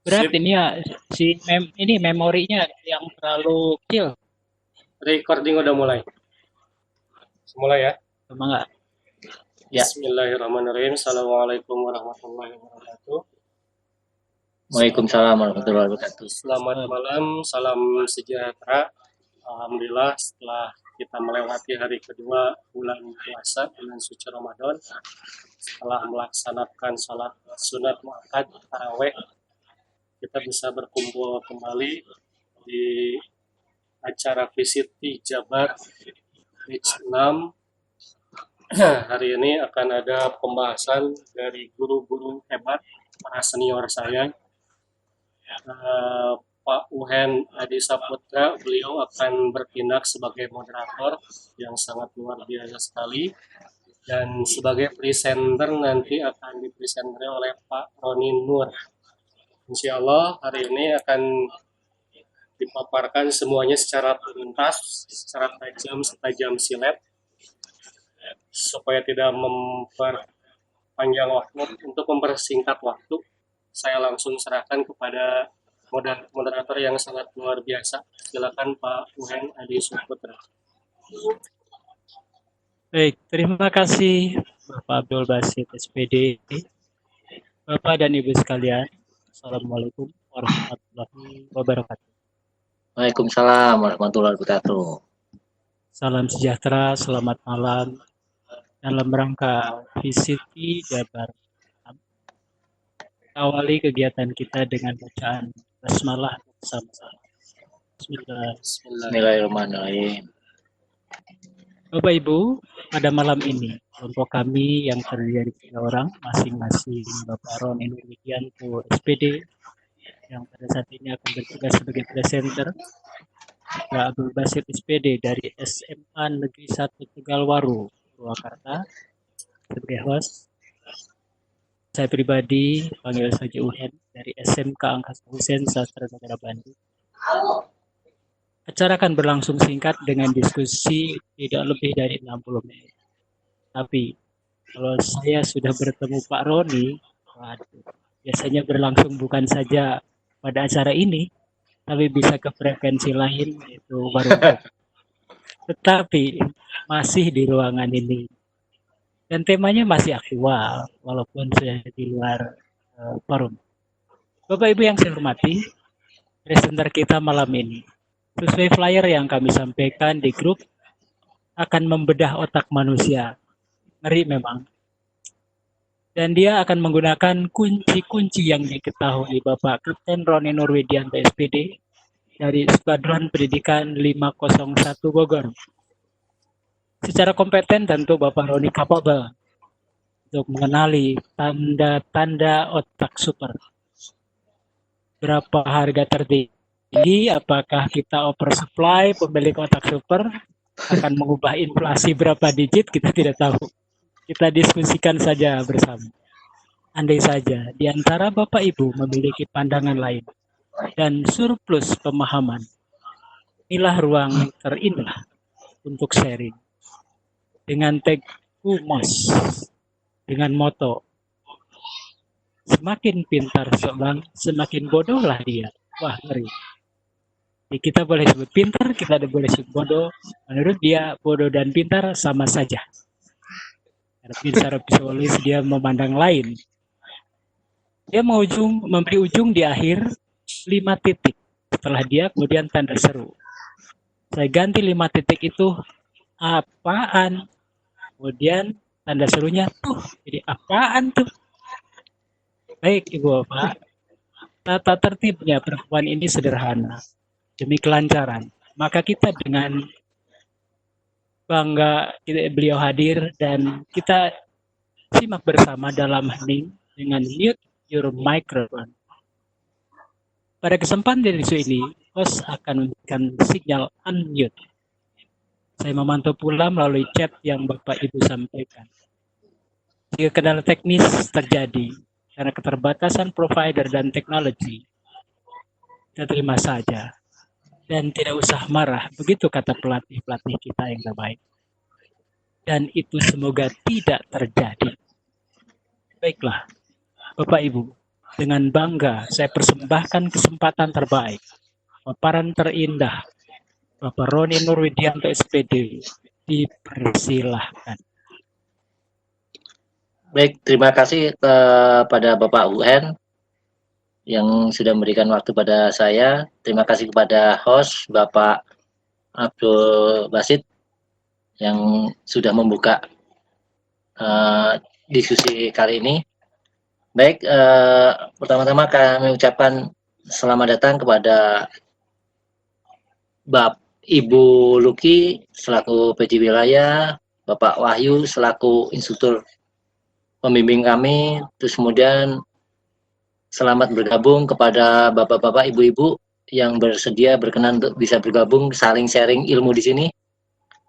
Berat Sip, ini ya, ini memorinya yang terlalu kecil. recording udah mulai. Mulai ya. Emang nggak? Ya. Bismillahirrahmanirrahim. Assalamualaikum warahmatullahi wabarakatuh. Waalaikumsalam warahmatullahi wabarakatuh. Selamat malam, salam sejahtera. Alhamdulillah setelah kita melewati hari kedua bulan puasa, bulan suci Ramadan, setelah melaksanakan salat sunat muakkad taraweh, kita bisa berkumpul kembali di acara visit di Jabar Batch 6. Hari ini akan ada pembahasan dari guru-guru hebat, para senior saya. Pak Uhen Adi Saputra, beliau akan bertindak sebagai moderator yang sangat luar biasa sekali. Dan sebagai presenter nanti akan dipresenter oleh Pak Roni Nur. Insya Allah hari ini akan dipaparkan semuanya secara tuntas, secara tajam silet, supaya tidak memperpanjang waktu. Untuk mempersingkat waktu, saya langsung serahkan kepada moderator yang sangat luar biasa. Silakan Pak Uhen Adi Saputra. Baik, terima kasih Bapak Abdul Basit SPD. Bapak dan Ibu sekalian, Assalamualaikum warahmatullahi wabarakatuh. Waalaikumsalam warahmatullahi wabarakatuh. Salam sejahtera, selamat malam. Dalam rangka visit di Jabar, awali kegiatan kita dengan bacaan basmalah bersama-sama. Bismillahirrahmanirrahim. Bapak Ibu, pada malam ini kelompok kami yang terdiri dari 3 orang, masing-masing Bapak Roni Nur Widianto SPD yang pada saat ini akan bertugas sebagai presenter, Pak Abdul Basit SPD dari SMA Negeri 1 Tegalwaru, Purwakarta sebagai host. Saya pribadi panggil saja Uhen dari SMK Angkasa Hussein Sastra Negara Bandung. Acara akan berlangsung singkat dengan diskusi tidak lebih dari 60 menit. Tapi kalau saya sudah bertemu Pak Roni, waduh, biasanya berlangsung bukan saja pada acara ini, tapi bisa ke frekuensi lain, yaitu baru. Tetapi masih di ruangan ini. Dan temanya masih aktual, walaupun sudah di luar forum. Bapak Ibu yang saya hormati, presenter kita malam ini, sesuai flyer yang kami sampaikan di grup, akan membedah otak manusia. Ngeri memang. Dan dia akan menggunakan kunci-kunci yang diketahui Bapak Kapten Roni Nur Widianto SPD dari Skuadron Pendidikan 501 Bogor. Secara kompeten tentu Bapak Roni capable untuk mengenali tanda-tanda otak super. Berapa harga tertinggi, apakah kita oversupply pemilik otak super, akan mengubah inflasi berapa digit, kita tidak tahu. Kita diskusikan saja bersama. Andai saja di antara Bapak Ibu memiliki pandangan lain dan surplus pemahaman, inilah ruang terindah untuk sharing. Dengan tag UMOS, dengan moto, semakin pintar seorang, semakin bodohlah dia. Wah, ngeri. Jadi kita boleh sebut pintar, kita boleh sebut bodoh. Menurut dia, bodoh dan pintar sama saja. Tapi secara visualis dia memandang lain. Dia memberi ujung di akhir 5 titik. Setelah dia kemudian tanda seru. Saya ganti 5 titik itu apaan? Kemudian tanda serunya tuh. Jadi apaan tuh? Baik Ibu Bapak, tata tertibnya pertemuan ini sederhana. Demi kelancaran, maka kita dengan bangga beliau hadir dan kita simak bersama dalam hening dengan mute your microphone. Pada kesempatan dari isu ini, host akan memberikan sinyal unmute. Saya memantau pula melalui chat yang Bapak Ibu sampaikan. Jika kendala teknis terjadi karena keterbatasan provider dan teknologi, kita terima saja. Dan tidak usah marah, begitu kata pelatih-pelatih kita yang terbaik. Dan itu semoga tidak terjadi. Baiklah, Bapak Ibu, dengan bangga saya persembahkan kesempatan terbaik, paparan terindah, Bapak Roni Nurwidianto SPD. Dipersilahkan. Baik, terima kasih kepada Bapak UN yang sudah memberikan waktu pada saya. Terima kasih kepada host Bapak Abdul Basit yang sudah membuka diskusi kali ini. Baik, pertama-tama kami ucapkan selamat datang kepada Ibu Luki selaku PJ Wilayah, Bapak Wahyu selaku instruktur pembimbing kami, terus kemudian selamat bergabung kepada bapak-bapak, ibu-ibu yang bersedia berkenan untuk bisa bergabung, saling sharing ilmu di sini.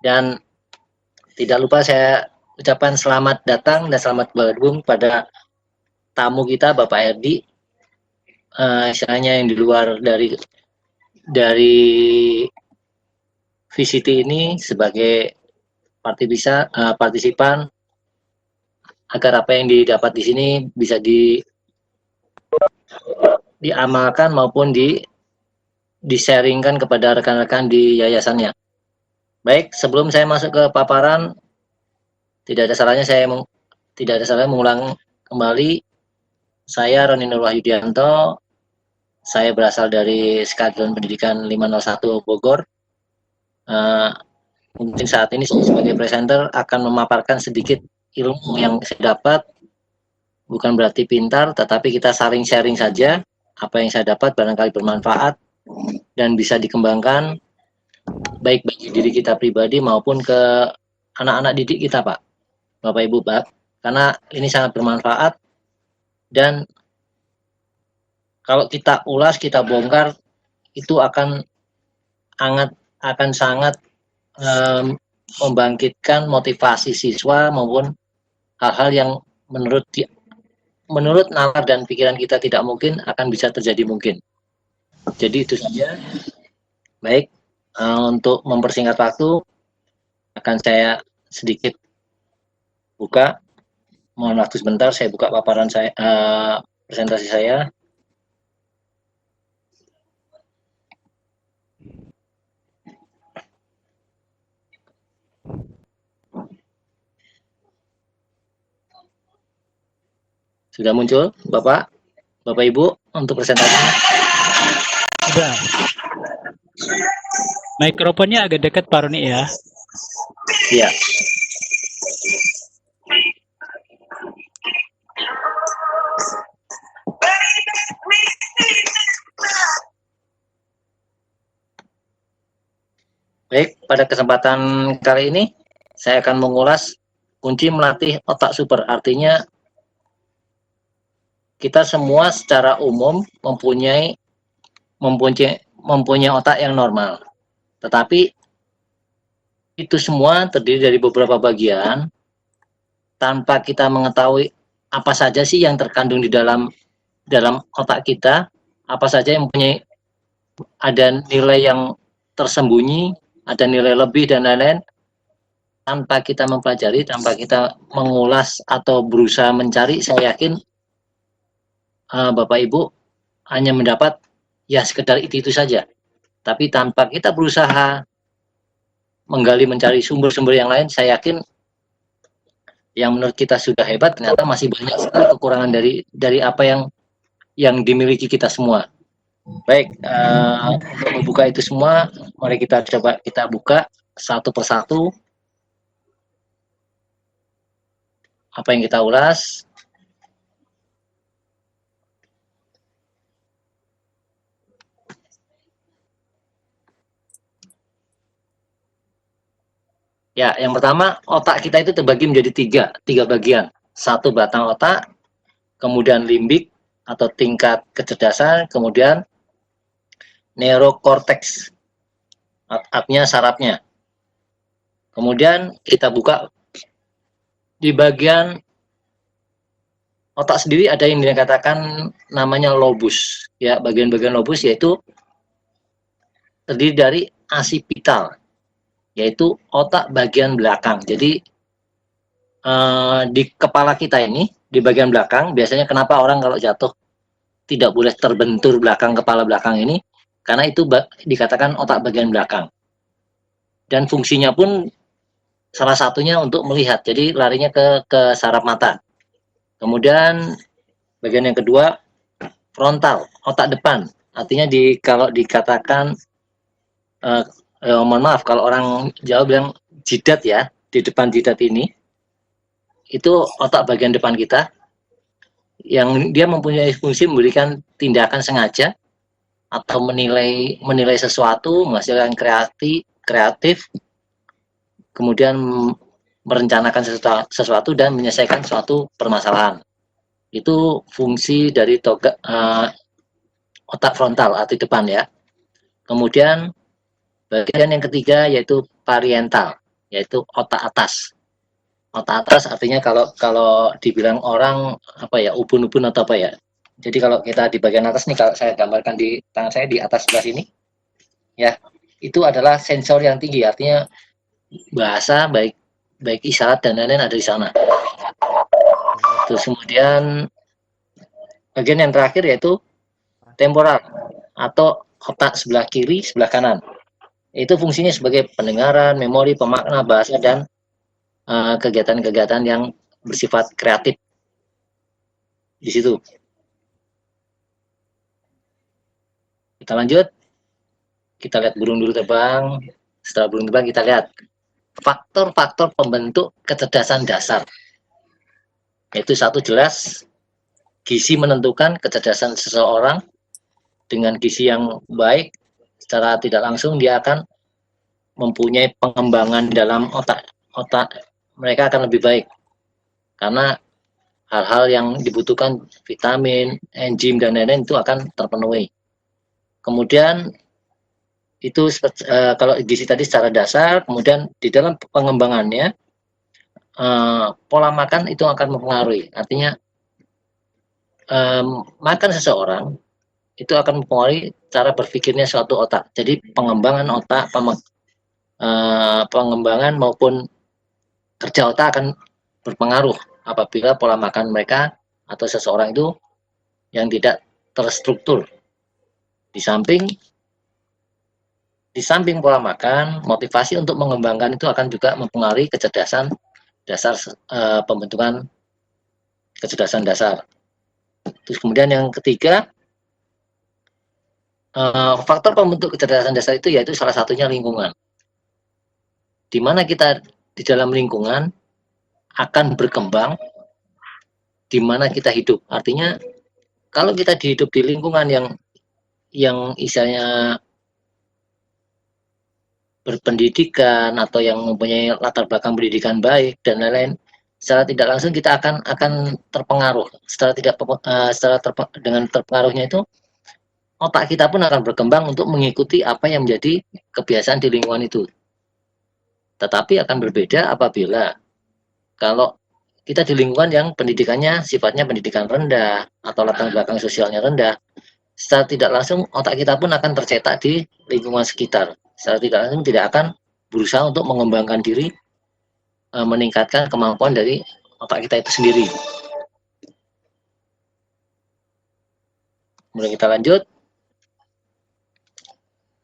Dan tidak lupa saya ucapkan selamat datang dan selamat bergabung pada tamu kita, Bapak Erdi, istilahnya yang di luar dari VCT ini sebagai partisipan, agar apa yang didapat di sini bisa diamalkan maupun di-sharingkan kepada rekan-rekan di yayasannya. Baik, sebelum saya masuk ke paparan, tidak ada salahnya mengulang kembali. Saya Roni Nurwahyudianto, saya berasal dari Skadron Pendidikan 501 Bogor. Mungkin saat ini saya sebagai presenter akan memaparkan sedikit ilmu yang saya dapat. Bukan berarti pintar, tetapi kita saling sharing saja. Apa yang saya dapat barangkali bermanfaat dan bisa dikembangkan baik bagi diri kita pribadi maupun ke anak-anak didik kita, Pak, Bapak Ibu, Pak. Karena ini sangat bermanfaat dan kalau kita ulas, kita bongkar, itu akan sangat membangkitkan motivasi siswa maupun hal-hal yang menurut nalar dan pikiran kita tidak mungkin akan bisa terjadi mungkin. Jadi itu saja. Baik, untuk mempersingkat waktu akan saya sedikit buka. Mohon waktu sebentar, saya buka paparan saya, presentasi saya. Sudah muncul, Bapak Ibu, untuk presentasinya? Sudah. Mikrofonnya agak dekat, Pak Roni, ya. Iya. Baik, pada kesempatan kali ini saya akan mengulas kunci melatih otak super. Artinya kita semua secara umum mempunyai otak yang normal. Tetapi itu semua terdiri dari beberapa bagian tanpa kita mengetahui apa saja sih yang terkandung di dalam otak kita, apa saja yang mempunyai ada nilai yang tersembunyi, ada nilai lebih dan lain-lain. Tanpa kita mempelajari, tanpa kita mengulas atau berusaha mencari, saya yakin Bapak Ibu hanya mendapat ya sekedar itu saja. Tapi tanpa kita berusaha menggali, mencari sumber-sumber yang lain, saya yakin yang menurut kita sudah hebat ternyata masih banyak sekali kekurangan dari apa yang dimiliki kita semua. Baik, untuk membuka itu semua, mari kita coba kita buka satu persatu apa yang kita ulas. Ya, yang pertama, otak kita itu terbagi menjadi tiga bagian. Satu batang otak, kemudian limbik atau tingkat kecerdasan, kemudian neurokorteks, artinya sarafnya. Kemudian kita buka di bagian otak sendiri ada yang dikatakan namanya lobus. Ya, bagian-bagian lobus yaitu terdiri dari asipital, yaitu otak bagian belakang. Jadi di kepala kita ini, di bagian belakang, biasanya kenapa orang kalau jatuh tidak boleh terbentur kepala belakang ini, karena itu dikatakan otak bagian belakang. Dan fungsinya pun salah satunya untuk melihat, jadi larinya ke saraf mata. Kemudian bagian yang kedua, frontal, otak depan. Artinya kalau dikatakan, mohon maaf kalau orang Jawa bilang jidat ya, di depan jidat ini, itu otak bagian depan kita, yang dia mempunyai fungsi memberikan tindakan sengaja atau menilai sesuatu, menghasilkan kreatif, kemudian merencanakan sesuatu dan menyelesaikan suatu permasalahan. Itu fungsi dari otak frontal atau depan ya. Kemudian bagian yang ketiga yaitu parietal, yaitu otak atas. Otak atas artinya kalau dibilang orang apa ya, ubun-ubun atau apa ya. Jadi kalau kita di bagian atas nih, kalau saya gambarkan di tangan saya di atas sebelah sini, ya itu adalah sensor yang tinggi, artinya bahasa baik isyarat dan lain-lain ada di sana. Terus kemudian bagian yang terakhir yaitu temporal atau otak sebelah kiri, sebelah kanan. Itu fungsinya sebagai pendengaran, memori, pemakna bahasa dan kegiatan-kegiatan yang bersifat kreatif di situ. Kita lanjut, kita lihat burung dulu terbang. Setelah burung terbang kita lihat faktor-faktor pembentuk kecerdasan dasar. Yaitu satu, jelas gizi menentukan kecerdasan seseorang. Dengan gizi yang baik, secara tidak langsung dia akan mempunyai pengembangan dalam otak mereka akan lebih baik, karena hal-hal yang dibutuhkan vitamin, enzim dan lain-lain itu akan terpenuhi. Kemudian itu kalau gizi tadi secara dasar, kemudian di dalam pengembangannya pola makan itu akan mempengaruhi. Artinya makan seseorang itu akan mempengaruhi cara berpikirnya suatu otak. Jadi pengembangan otak, pengembangan maupun kerja otak akan berpengaruh apabila pola makan mereka atau seseorang itu yang tidak terstruktur. Di samping pola makan, motivasi untuk mengembangkan itu akan juga mempengaruhi kecerdasan dasar, pembentukan kecerdasan dasar. Terus kemudian yang ketiga, faktor pembentuk kecerdasan dasar itu yaitu salah satunya lingkungan. Di mana kita di dalam lingkungan akan berkembang di mana kita hidup. Artinya kalau kita hidup di lingkungan yang istilahnya berpendidikan atau yang mempunyai latar belakang pendidikan baik dan lain-lain, secara tidak langsung kita akan terpengaruh. Dengan terpengaruhnya itu otak kita pun akan berkembang untuk mengikuti apa yang menjadi kebiasaan di lingkungan itu. Tetapi akan berbeda apabila kalau kita di lingkungan yang pendidikannya sifatnya pendidikan rendah atau latar belakang sosialnya rendah, secara tidak langsung otak kita pun akan tercetak di lingkungan sekitar. Secara tidak langsung tidak akan berusaha untuk mengembangkan diri, meningkatkan kemampuan dari otak kita itu sendiri. Kemudian kita lanjut.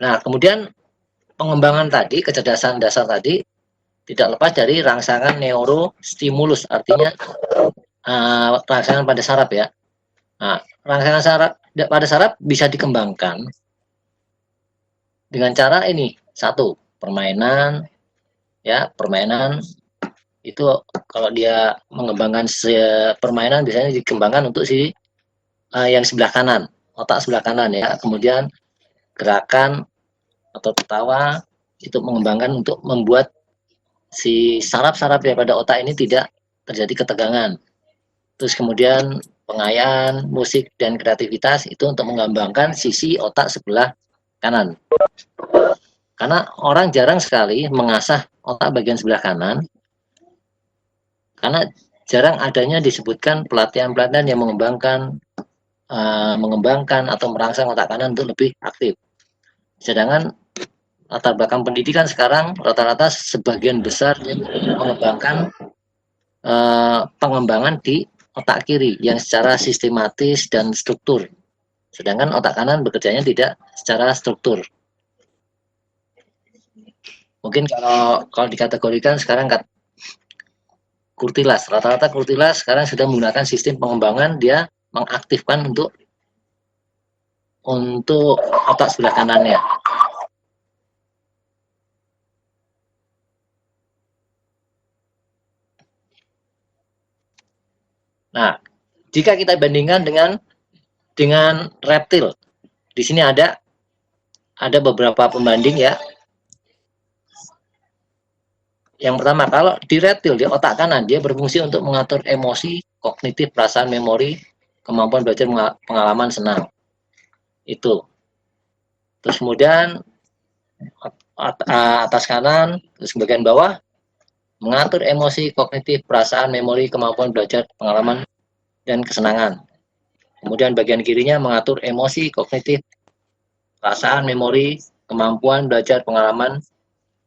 Nah, kemudian pengembangan tadi, kecerdasan dasar tadi, tidak lepas dari rangsangan neurostimulus, artinya rangsangan pada saraf ya. Nah, rangsangan pada saraf bisa dikembangkan dengan cara ini. Satu, permainan. Ya, permainan itu kalau dia mengembangkan permainan biasanya dikembangkan untuk yang sebelah kanan, otak sebelah kanan ya. Kemudian gerakan atau ketawa itu mengembangkan untuk membuat si saraf-saraf daripada otak ini tidak terjadi ketegangan. Terus kemudian pengayaan, musik, dan kreativitas itu untuk mengembangkan sisi otak sebelah kanan. Karena orang jarang sekali mengasah otak bagian sebelah kanan, karena jarang adanya disebutkan pelatihan-pelatihan yang mengembangkan atau merangsang otak kanan untuk lebih aktif. Sedangkan latar belakang pendidikan sekarang rata-rata sebagian besar mengembangkan pengembangan di otak kiri yang secara sistematis dan struktur. Sedangkan otak kanan bekerjanya tidak secara struktur. Mungkin kalau dikategorikan sekarang Kurtilas, rata-rata Kurtilas sekarang sudah menggunakan sistem pengembangan, dia mengaktifkan untuk otak sebelah kanannya. Nah, jika kita bandingkan dengan reptil, di sini ada beberapa pembanding ya. Yang pertama, kalau di reptil, di otak kanan, dia berfungsi untuk mengatur emosi, kognitif, perasaan, memori, kemampuan belajar, pengalaman, senang. Itu. Terus kemudian atas kanan, terus bagian bawah, mengatur emosi, kognitif, perasaan, memori, kemampuan belajar, pengalaman, dan kesenangan. Kemudian bagian kirinya mengatur emosi, kognitif, perasaan, memori, kemampuan belajar, pengalaman,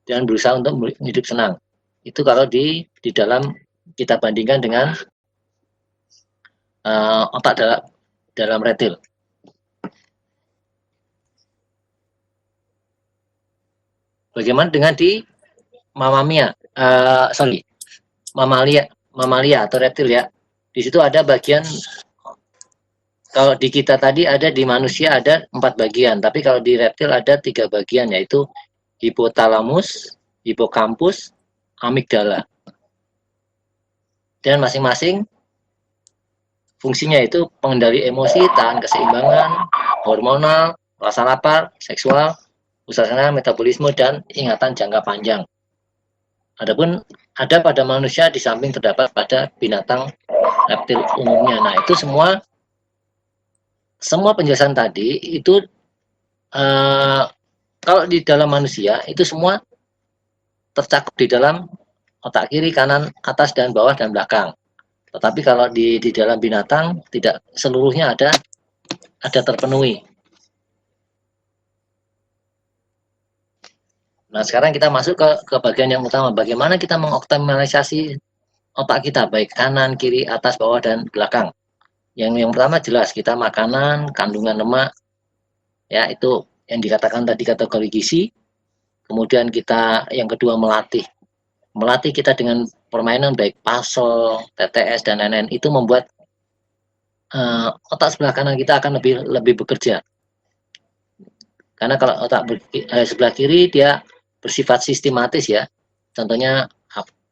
dan berusaha untuk hidup senang. Itu kalau di dalam kita bandingkan dengan otak dalam reptil. Bagaimana dengan di mamalia atau reptil ya. Di situ ada bagian, kalau di kita tadi ada, di manusia ada 4 bagian, tapi kalau di reptil ada 3 bagian, yaitu hipotalamus, hipokampus, amigdala. Dan masing-masing fungsinya itu pengendali emosi, tahan keseimbangan, hormonal, rasa lapar, seksual, usaha metabolisme, dan ingatan jangka panjang. Adapun ada pada manusia di samping terdapat pada binatang reptil umumnya. Nah, itu semua penjelasan tadi itu kalau di dalam manusia itu semua tercakup di dalam otak kiri, kanan, atas, dan bawah, dan belakang. Tetapi kalau di dalam binatang tidak seluruhnya ada terpenuhi. Nah, sekarang kita masuk ke bagian yang utama. Bagaimana kita mengoptimalisasi otak kita, baik kanan, kiri, atas, bawah, dan belakang. Yang pertama jelas, kita makanan, kandungan lemak, ya itu yang dikatakan tadi kategori gizi. Kemudian kita yang kedua melatih kita dengan permainan baik puzzle, TTS, dan lain-lain, itu membuat otak sebelah kanan kita akan lebih bekerja. Karena kalau otak sebelah kiri dia bersifat sistematis ya, contohnya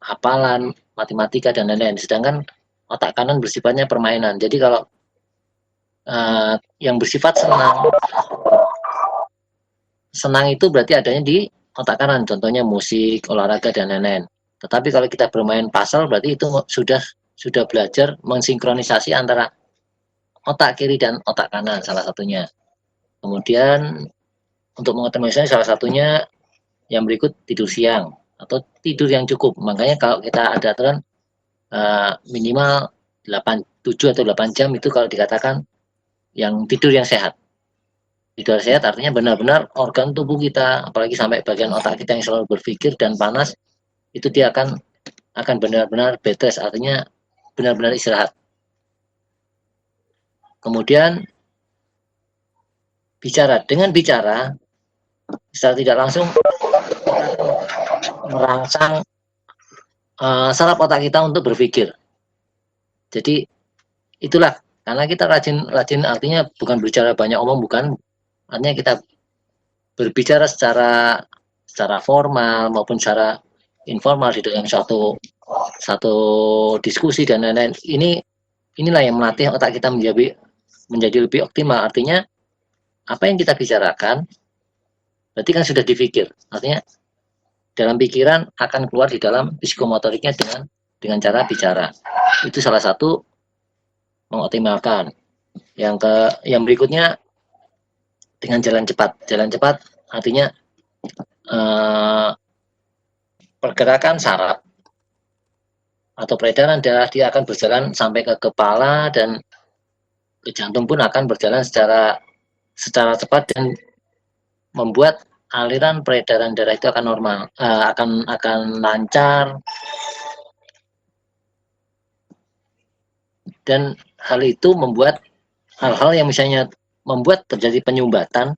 hafalan, matematika, dan lain-lain. Sedangkan otak kanan bersifatnya permainan. Jadi kalau yang bersifat senang itu berarti adanya di otak kanan, contohnya musik, olahraga, dan lain-lain. Tetapi kalau kita bermain puzzle berarti itu sudah belajar mensinkronisasi antara otak kiri dan otak kanan, salah satunya. Kemudian untuk mengoptimalisasi salah satunya yang berikut, tidur siang atau tidur yang cukup. Makanya kalau kita ada aturan minimal 7 atau 8 jam itu kalau dikatakan yang tidur yang sehat. Tidur sehat artinya benar-benar organ tubuh kita, apalagi sampai bagian otak kita yang selalu berpikir dan panas, itu dia akan benar-benar bed rest, artinya benar-benar istirahat. Kemudian dengan bicara secara tidak langsung merangsang saraf otak kita untuk berpikir. Jadi itulah, karena kita rajin, artinya bukan berbicara banyak omong, bukan, artinya kita berbicara secara formal maupun secara informal di dalam satu diskusi dan lain-lain. Inilah yang melatih otak kita menjadi lebih optimal. Artinya apa yang kita bicarakan berarti kan sudah dipikir. Artinya dalam pikiran akan keluar di dalam psikomotoriknya dengan cara bicara. Itu salah satu mengoptimalkan. Yang berikutnya dengan jalan cepat. Jalan cepat artinya pergerakan saraf atau peredaran darah dia akan berjalan sampai ke kepala, dan ke jantung pun akan berjalan secara cepat dan membuat aliran peredaran darah itu akan normal, akan lancar, dan hal itu membuat hal-hal yang misalnya membuat terjadi penyumbatan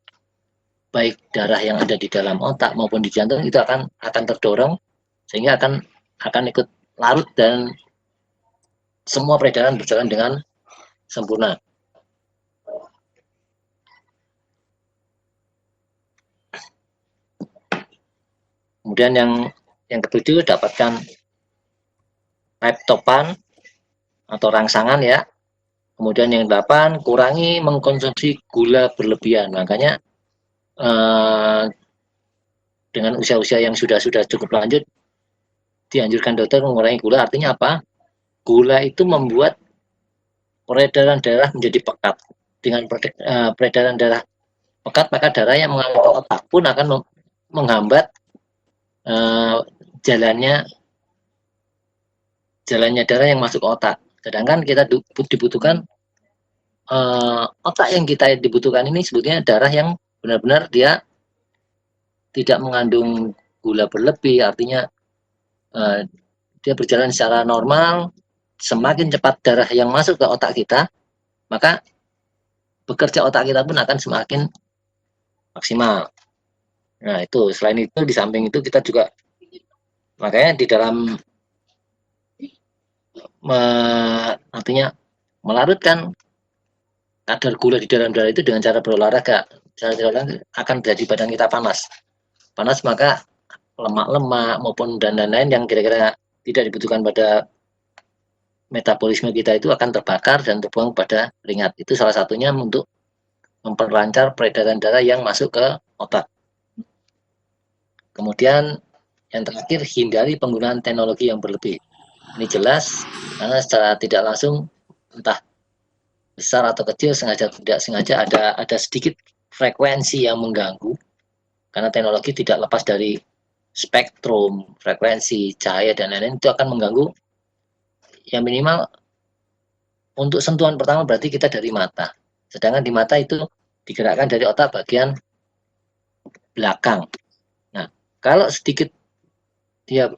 baik darah yang ada di dalam otak maupun di jantung itu akan terdorong sehingga akan ikut larut dan semua peredaran berjalan dengan sempurna. Kemudian yang ketujuh, dapatkan leptopan atau rangsangan ya. Kemudian yang 8, kurangi mengkonsumsi gula berlebihan. Makanya dengan usia-usia yang sudah cukup lanjut dianjurkan dokter mengurangi gula. Artinya apa? Gula itu membuat peredaran darah menjadi pekat. Dengan peredaran darah pekat, maka darah yang mengalir ke otak pun akan menghambat jalannya darah yang masuk ke otak. Sedangkan kita dibutuhkan otak yang kita dibutuhkan ini sebetulnya darah yang benar-benar dia tidak mengandung gula berlebih, artinya dia berjalan secara normal. Semakin cepat darah yang masuk ke otak kita, maka bekerja otak kita pun akan semakin maksimal. Nah itu, selain itu di samping itu kita juga makanya di dalam artinya melarutkan kadar gula di dalam darah itu dengan cara berolahraga. Cara berolahraga akan jadi badan kita panas, maka lemak-lemak maupun dan lain-lain yang kira-kira tidak dibutuhkan pada metabolisme kita itu akan terbakar dan terbuang pada keringat. Itu salah satunya untuk memperlancar peredaran darah yang masuk ke otak. Kemudian yang terakhir, hindari penggunaan teknologi yang berlebih. Ini jelas karena secara tidak langsung entah besar atau kecil, sengaja tidak sengaja ada sedikit frekuensi yang mengganggu, karena teknologi tidak lepas dari spektrum, frekuensi, cahaya dan lain-lain, itu akan mengganggu. Yang minimal untuk sentuhan pertama berarti kita dari mata, sedangkan di mata itu digerakkan dari otak bagian belakang. Nah, kalau sedikit dia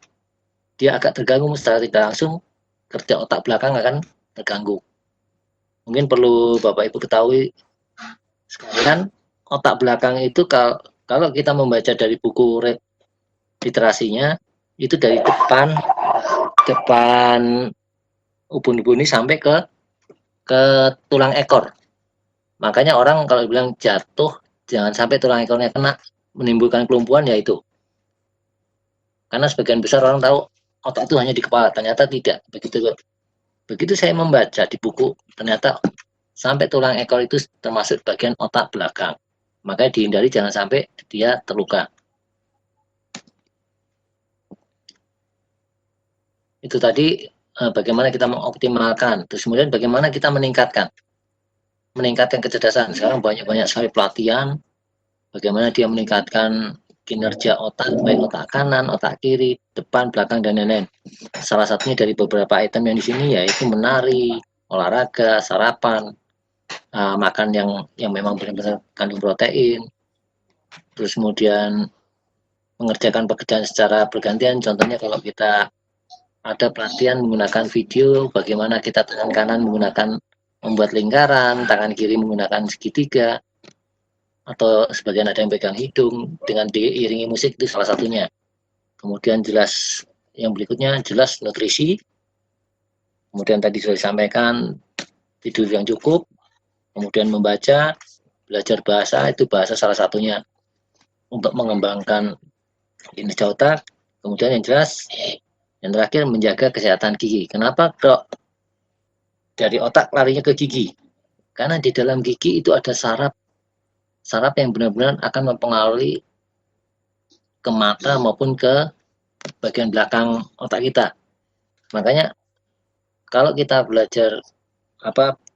agak terganggu secara tidak langsung, kerja otak belakang akan terganggu. Mungkin perlu Bapak Ibu ketahui sekalian, otak belakang itu kalau kita membaca dari buku literasinya, itu dari depan ubun-ubun ini sampai ke tulang ekor. Makanya orang kalau bilang jatuh, jangan sampai tulang ekornya kena, menimbulkan kelumpuhan, yaitu karena sebagian besar orang tahu otak itu hanya di kepala, ternyata tidak begitu saya membaca di buku, ternyata sampai tulang ekor itu termasuk bagian otak belakang. Makanya dihindari jangan sampai dia terluka. Itu tadi bagaimana kita mengoptimalkan, terus kemudian bagaimana kita meningkatkan kecerdasan. Sekarang banyak sekali pelatihan bagaimana dia meningkatkan kinerja otak, baik otak kanan, otak kiri, depan, belakang, dan lain-lain. Salah satunya dari beberapa item yang di sini yaitu menari, olahraga, sarapan, makan yang memang benar-benar kandung protein, terus kemudian mengerjakan pekerjaan secara bergantian. Contohnya kalau kita ada pelatihan menggunakan video, bagaimana kita tangan kanan membuat lingkaran, tangan kiri menggunakan segitiga, atau sebagian ada yang pegang hidung dengan diiringi musik, itu salah satunya. Kemudian jelas yang berikutnya, jelas nutrisi. Kemudian tadi sudah disampaikan tidur yang cukup, kemudian membaca, belajar bahasa, itu bahasa salah satunya untuk mengembangkan kinerja otak. Kemudian yang jelas, yang terakhir menjaga kesehatan gigi. Kenapa dok dari otak larinya ke gigi? Karena di dalam gigi itu ada saraf yang benar-benar akan mempengaruhi ke mata maupun ke bagian belakang otak kita. Makanya kalau kita belajar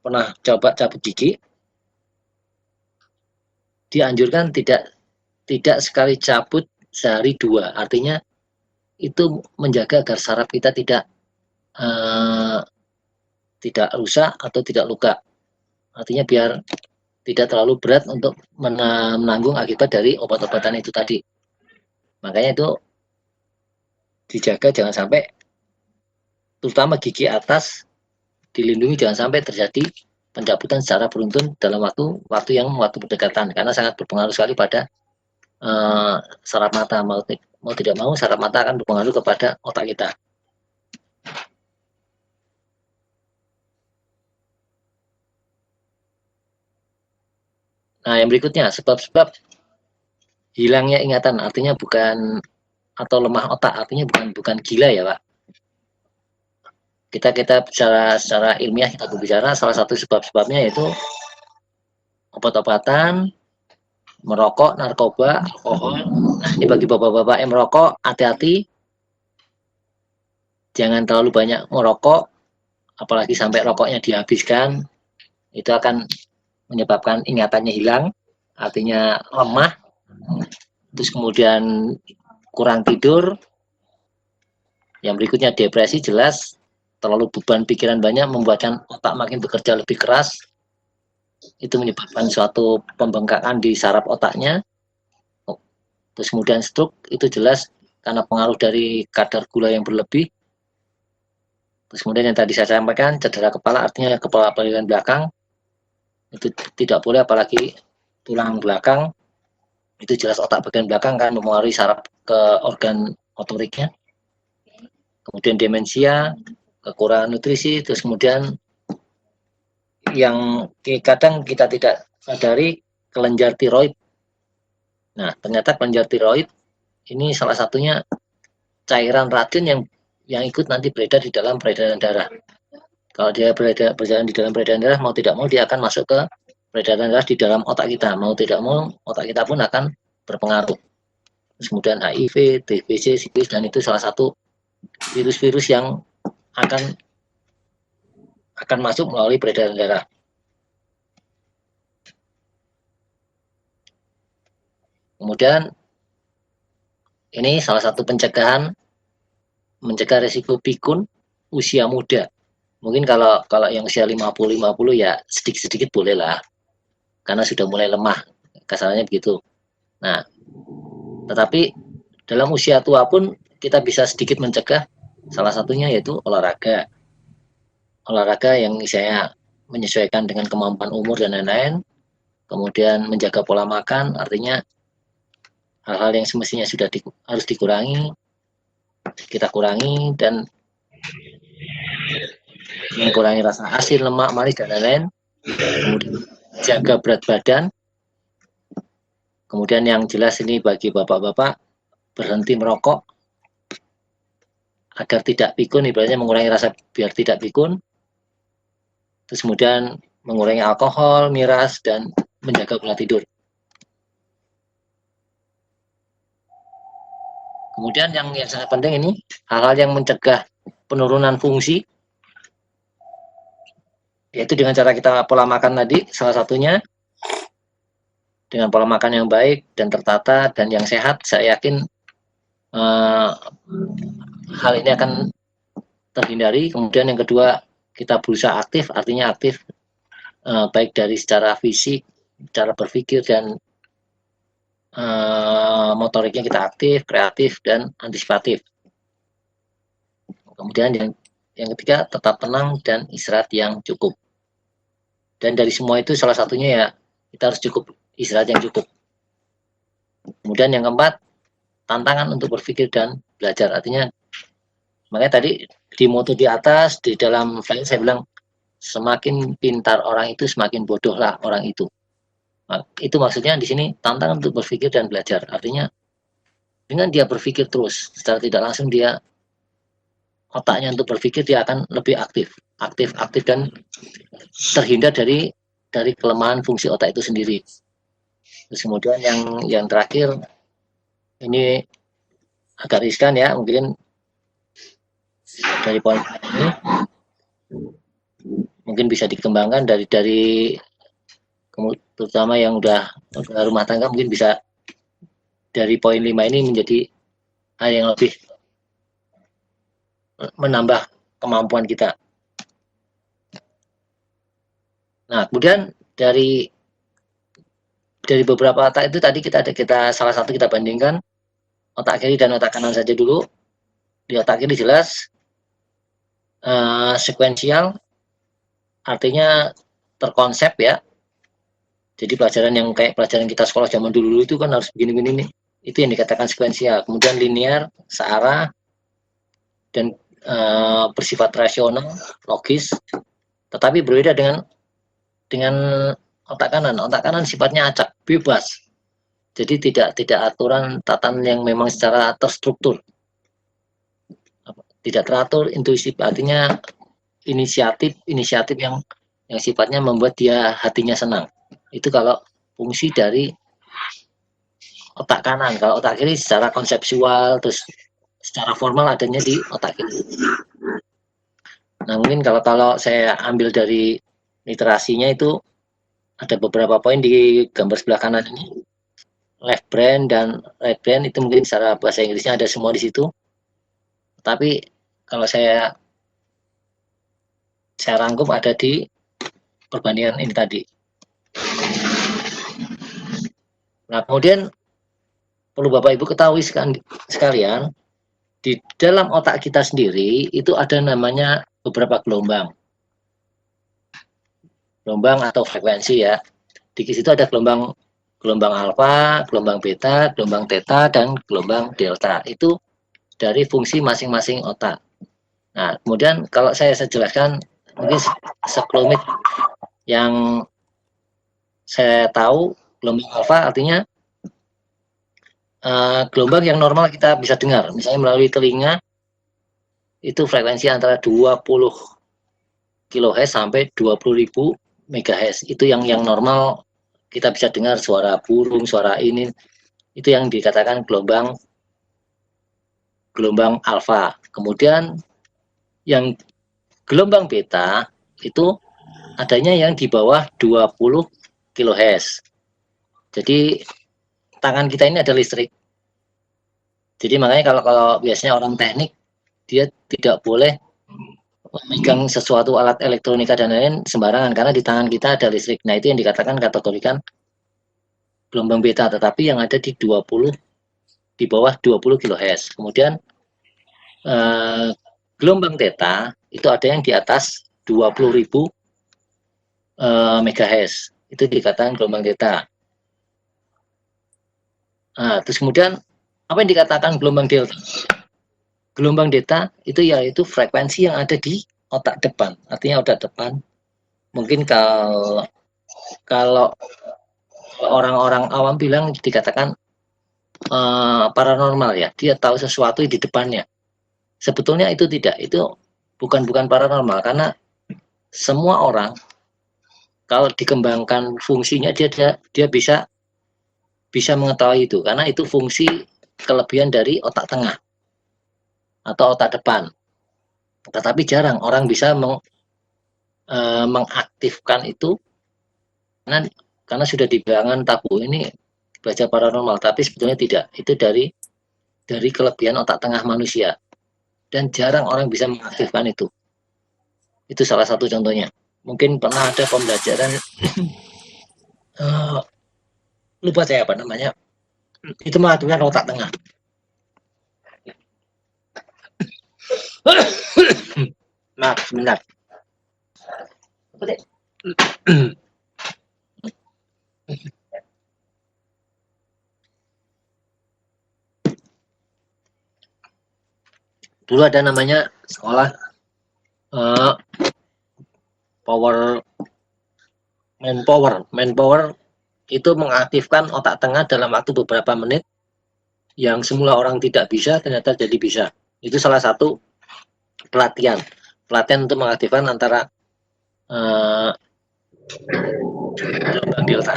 pernah coba cabut gigi, dianjurkan tidak sekali cabut sehari 2. Artinya itu menjaga agar saraf kita tidak rusak atau tidak luka. Artinya biar tidak terlalu berat untuk menanggung akibat dari obat-obatan itu tadi. Makanya itu dijaga jangan sampai, terutama gigi atas dilindungi, jangan sampai terjadi pencabutan secara beruntun dalam waktu yang berdekatan, karena sangat berpengaruh sekali pada saraf mata. Mau tidak mau saraf mata akan berpengaruh kepada otak kita. Nah, yang berikutnya sebab-sebab hilangnya ingatan, artinya bukan, atau lemah otak, artinya bukan gila ya Pak. Kita secara ilmiah kita berbicara, salah satu sebab-sebabnya yaitu obat-obatan, merokok, narkoba, alkohol. Nah, ini bagi bapak-bapak yang merokok, hati-hati, jangan terlalu banyak merokok, apalagi sampai rokoknya dihabiskan, itu akan menyebabkan ingatannya hilang, artinya lemah. Terus kemudian kurang tidur. Yang berikutnya depresi, jelas terlalu beban pikiran banyak membuatkan otak makin bekerja lebih keras. Itu menyebabkan suatu pembengkakan di saraf otaknya. Terus kemudian stroke, itu jelas karena pengaruh dari kadar gula yang berlebih. Terus kemudian yang tadi saya sampaikan, cedera kepala, artinya kepala bagian belakang itu tidak boleh, apalagi tulang belakang. Itu jelas otak bagian belakang kan mempengaruhi saraf ke organ motoriknya. Kemudian demensia, kekurangan nutrisi, terus kemudian yang kadang kita tidak sadari, kelenjar tiroid. Nah, ternyata kelenjar tiroid ini salah satunya cairan racun yang ikut nanti beredar di dalam peredaran darah. Kalau dia berjalan di dalam peredaran darah, mau tidak mau dia akan masuk ke peredaran darah di dalam otak kita. Mau tidak mau otak kita pun akan berpengaruh. Terus kemudian HIV, TBC, sifilis, dan itu salah satu virus-virus yang akan masuk melalui peredaran darah. Kemudian ini salah satu pencegahan, mencegah resiko pikun usia muda. Mungkin kalau yang usia 50 ya sedikit-sedikit boleh lah, karena sudah mulai lemah, kasarnya begitu. Nah, tetapi dalam usia tua pun kita bisa sedikit mencegah, salah satunya yaitu olahraga. Olahraga yang saya menyesuaikan dengan kemampuan umur dan lain-lain. Kemudian menjaga pola makan, artinya hal-hal yang semestinya sudah harus dikurangi, kita kurangi, dan mengurangi rasa asin, lemak, manis, dan lain-lain. Kemudian jaga berat badan. Kemudian yang jelas ini bagi bapak-bapak, berhenti merokok agar tidak pikun, ibaratnya mengurangi rasa biar tidak pikun. Terus kemudian mengurangi alkohol, miras, dan menjaga pola tidur. Kemudian yang sangat penting ini, hal-hal yang mencegah penurunan fungsi, yaitu dengan cara kita pola makan tadi, salah satunya dengan pola makan yang baik dan tertata dan yang sehat, saya yakin hal ini akan terhindari. Kemudian yang kedua, kita berusaha aktif, artinya aktif baik dari secara fisik, cara berpikir, dan motoriknya kita aktif, kreatif, dan antisipatif. Kemudian yang ketiga, tetap tenang dan istirahat yang cukup. Dan dari semua itu salah satunya ya kita harus cukup istirahat yang cukup. Kemudian yang keempat, tantangan untuk berpikir dan belajar. Artinya, makanya tadi di moto di atas, di dalam file saya bilang, semakin pintar orang itu, semakin bodohlah orang itu. Nah, itu maksudnya di sini tantangan untuk berpikir dan belajar. Artinya dengan dia berpikir terus, secara tidak langsung dia otaknya untuk berpikir dia akan lebih aktif dan terhindar dari kelemahan fungsi otak itu sendiri. Terus kemudian yang terakhir ini agak riskan ya, mungkin dari poin ini mungkin bisa dikembangkan dari terutama yang udah rumah tangga, mungkin bisa dari poin 5 ini menjadi hal yang lebih menambah kemampuan kita. Nah, kemudian dari beberapa otak itu tadi kita salah satu kita bandingkan otak kiri dan otak kanan saja dulu. Di otak kiri jelas sekuensial, artinya terkonsep ya. Jadi pelajaran yang kayak pelajaran kita sekolah zaman dulu itu kan harus begini-begini nih. Itu yang dikatakan sekuensial. Kemudian linear, searah, dan bersifat rasional, logis. Tetapi berbeda dengan otak kanan. Otak kanan sifatnya acak, bebas. Jadi tidak aturan tatanan yang memang secara terstruktur. Tidak teratur, intuisif, artinya inisiatif yang sifatnya membuat dia hatinya senang. Itu kalau fungsi dari otak kanan. Kalau otak kiri secara konseptual, terus secara formal adanya di otak kiri. Nah, mungkin kalau saya ambil dari literasinya itu ada beberapa poin di gambar sebelah kanan ini. Left brain dan right brain itu mungkin secara bahasa Inggrisnya ada semua di situ. Tapi kalau saya rangkum ada di perbandingan ini tadi. Nah, kemudian perlu Bapak Ibu ketahui sekalian, di dalam otak kita sendiri itu ada namanya beberapa gelombang. Gelombang atau frekuensi ya. Di situ ada gelombang alfa, gelombang beta, gelombang theta, dan gelombang delta. Itu dari fungsi masing-masing otak. Nah, kemudian kalau saya jelaskan mungkin sekelumit yang saya tahu, gelombang alfa artinya gelombang yang normal kita bisa dengar, misalnya melalui telinga, itu frekuensi antara 20 kHz sampai 20.000 MHz. Itu yang normal kita bisa dengar, suara burung, suara ini, itu yang dikatakan gelombang alfa. Kemudian yang gelombang beta itu adanya yang di bawah 20 kHz. Jadi tangan kita ini ada listrik. Jadi makanya kalau biasanya orang teknik, dia tidak boleh memegang sesuatu alat elektronika dan lain sembarangan, karena di tangan kita ada listrik. Nah, itu yang dikatakan kategorikan gelombang beta, tetapi yang ada di bawah 20 kHz. Kemudian gelombang theta itu ada yang di atas 20.000 MHz. Itu dikatakan gelombang theta. Nah, terus kemudian apa yang dikatakan gelombang delta? Gelombang delta itu yaitu frekuensi yang ada di otak depan. Artinya otak depan. Mungkin kalau orang-orang awam bilang dikatakan paranormal ya. Dia tahu sesuatu di depannya. Sebetulnya itu tidak. Itu bukan paranormal, karena semua orang kalau dikembangkan fungsinya dia bisa mengetahui itu, karena itu fungsi kelebihan dari otak tengah atau otak depan. Tetapi jarang orang bisa mengaktifkan itu karena sudah dibilangan tabu ini baca paranormal, tapi sebetulnya tidak. Itu dari kelebihan otak tengah manusia, dan jarang orang bisa mengaktifkan itu. Itu salah satu contohnya. Mungkin pernah ada pembelajaran lupa saya apa namanya, itu mengaktifkan otak tengah. Maaf, sebentar. Dulu ada namanya sekolah manpower itu mengaktifkan otak tengah dalam waktu beberapa menit, yang semula orang tidak bisa ternyata jadi bisa. Itu salah satu pelatihan untuk mengaktifkan antara gelombang delta.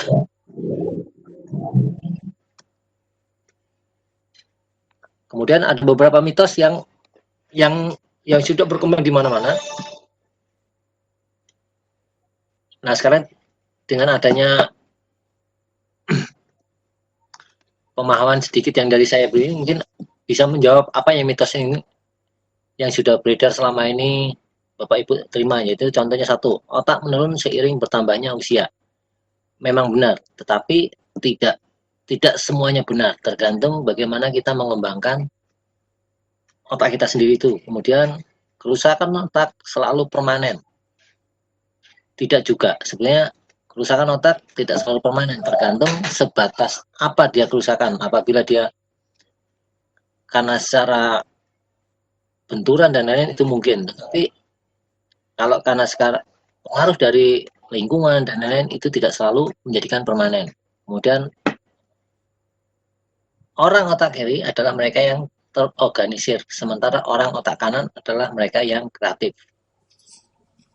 Kemudian ada beberapa mitos yang sudah berkembang di mana-mana. Nah, sekarang dengan adanya pemahaman sedikit yang dari saya beri, mungkin bisa menjawab apa yang mitos ini yang sudah beredar selama ini Bapak Ibu terima, yaitu contohnya satu, otak menurun seiring bertambahnya usia. Memang benar, tetapi tidak semuanya benar, tergantung bagaimana kita mengembangkan otak kita sendiri itu. Kemudian kerusakan otak selalu permanen. Tidak juga. Sebenarnya kerusakan otak tidak selalu permanen, tergantung sebatas apa dia kerusakan. Apabila dia karena secara benturan dan lain-lain itu mungkin, tapi kalau karena sekarang pengaruh dari lingkungan dan lain-lain itu tidak selalu menjadikan permanen. Kemudian orang otak kiri adalah mereka yang terorganisir, sementara orang otak kanan adalah mereka yang kreatif.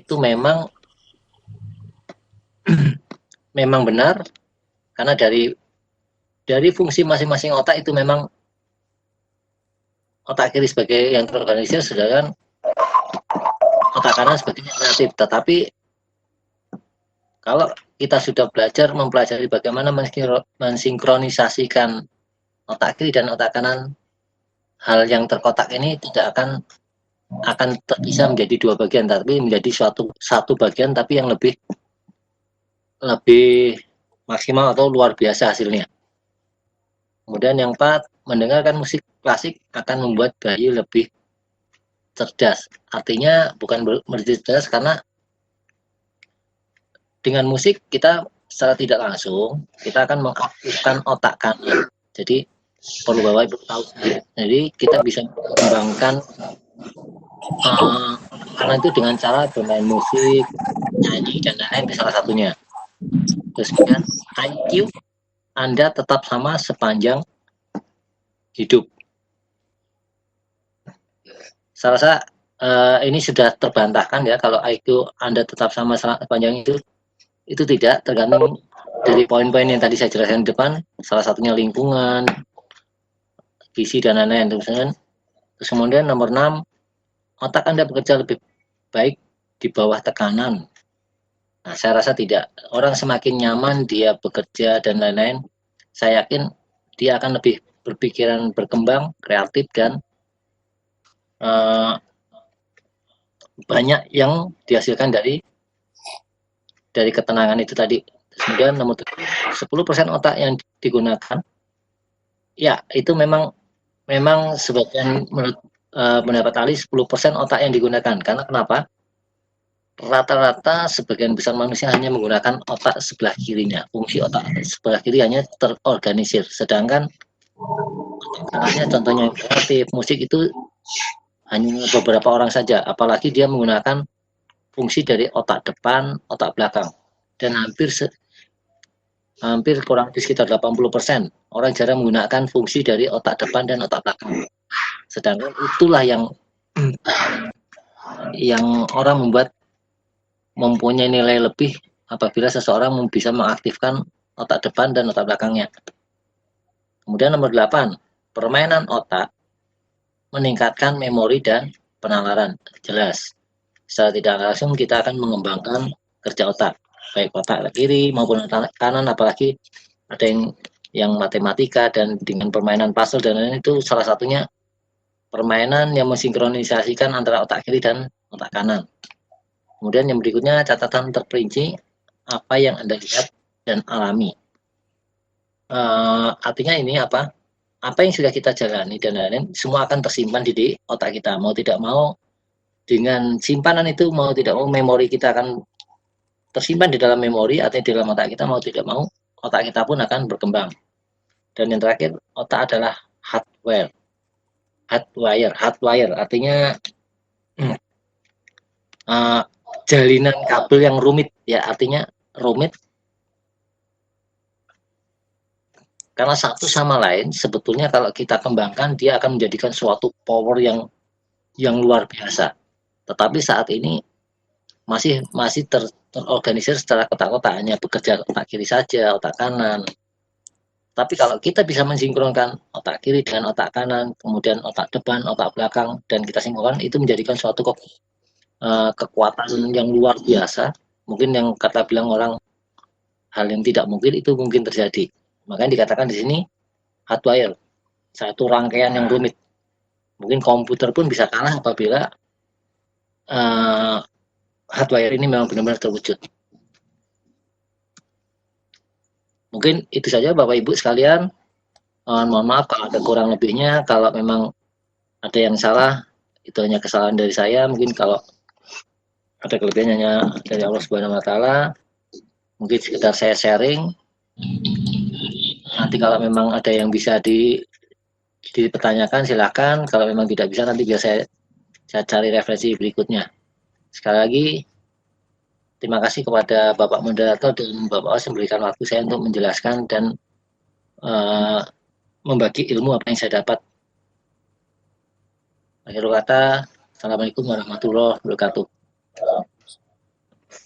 Itu memang benar, karena dari fungsi masing-masing otak itu memang otak kiri sebagai yang terorganisir, sedangkan otak kanan sebagai yang kreatif. Tetapi kalau kita sudah mempelajari bagaimana mensinkronisasikan otak kiri dan otak kanan, hal yang terkotak ini tidak akan terpisah menjadi dua bagian, tapi menjadi satu bagian, tapi yang lebih maksimal atau luar biasa hasilnya. Kemudian yang keempat, mendengarkan musik klasik akan membuat bayi lebih cerdas. Artinya bukan cerdas, karena dengan musik kita secara tidak langsung kita akan mengaktifkan otak kanan. Jadi perlu Bapak Ibu tahu. Jadi kita bisa mengembangkan karena itu dengan cara bermain musik, nyanyi dan lain-lain salah satunya. Terus kemudian IQ Anda tetap sama sepanjang hidup. Saya rasa ini sudah terbantahkan ya, kalau IQ Anda tetap sama sepanjang itu tidak, tergantung dari poin-poin yang tadi saya jelaskan di depan, salah satunya lingkungan, visi dan lain-lain. Terus kemudian nomor 6, otak Anda bekerja lebih baik di bawah tekanan. Nah, saya rasa tidak. Orang semakin nyaman dia bekerja dan lain-lain, saya yakin dia akan lebih berpikiran berkembang, kreatif, dan banyak yang dihasilkan dari ketenangan itu tadi. Kemudian nomor 10% otak yang digunakan, ya itu memang sebagian menurut pendapat ahli 10% otak yang digunakan. Karena kenapa? Rata-rata sebagian besar manusia hanya menggunakan otak sebelah kirinya. Fungsi otak sebelah kiri hanya terorganisir, sedangkan kanannya contohnya kreatif, musik itu hanya beberapa orang saja, apalagi dia menggunakan fungsi dari otak depan, otak belakang, dan hampir kurang lebih sekitar 80% orang jarang menggunakan fungsi dari otak depan dan otak belakang. Sedangkan itulah yang orang mempunyai nilai lebih apabila seseorang bisa mengaktifkan otak depan dan otak belakangnya. Kemudian nomor 8, permainan otak meningkatkan memori dan penalaran. Jelas, secara tidak langsung kita akan mengembangkan kerja otak, baik otak kiri maupun otak kanan, apalagi ada yang matematika dan dengan permainan puzzle dan lain-lain, itu salah satunya permainan yang mensinkronisasikan antara otak kiri dan otak kanan. Kemudian yang berikutnya, catatan terperinci apa yang Anda lihat dan alami. Artinya ini apa yang sudah kita jalani dan lain-lain, semua akan tersimpan di otak kita. Mau tidak mau, dengan simpanan itu, mau tidak mau, memori kita akan tersimpan di dalam memori, artinya di dalam otak kita. Mau tidak mau, otak kita pun akan berkembang. Dan yang terakhir, otak adalah hardware, artinya jalinan kabel yang rumit, ya, artinya rumit karena satu sama lain sebetulnya kalau kita kembangkan dia akan menjadikan suatu power yang luar biasa. Tetapi saat ini masih terorganisir secara kotak-kotak, hanya bekerja otak kiri saja, otak kanan. Tapi kalau kita bisa mensinkronkan otak kiri dan otak kanan, kemudian otak depan, otak belakang, dan kita sinkronkan, itu menjadikan suatu kekuatan yang luar biasa. Mungkin yang kata bilang orang hal yang tidak mungkin itu mungkin terjadi. Makanya dikatakan di sini hardwire, satu rangkaian yang rumit. Mungkin komputer pun bisa kalah apabila hardwire ini memang benar-benar terwujud. Mungkin itu saja Bapak Ibu sekalian. Mohon maaf kalau ada kurang lebihnya. Kalau memang ada yang salah, itu hanya kesalahan dari saya. Mungkin kalau ada kelebihannya dari Allah Subhanahu wa taala. Mungkin sekedar saya sharing. Nanti kalau memang ada yang bisa dipertanyakan silakan. Kalau memang tidak bisa nanti biar saya cari referensi berikutnya. Sekali lagi terima kasih kepada Bapak Moderator dan Bapak Os yang memberikan waktu saya untuk menjelaskan dan membagi ilmu apa yang saya dapat. Akhir kata, Assalamualaikum warahmatullahi wabarakatuh.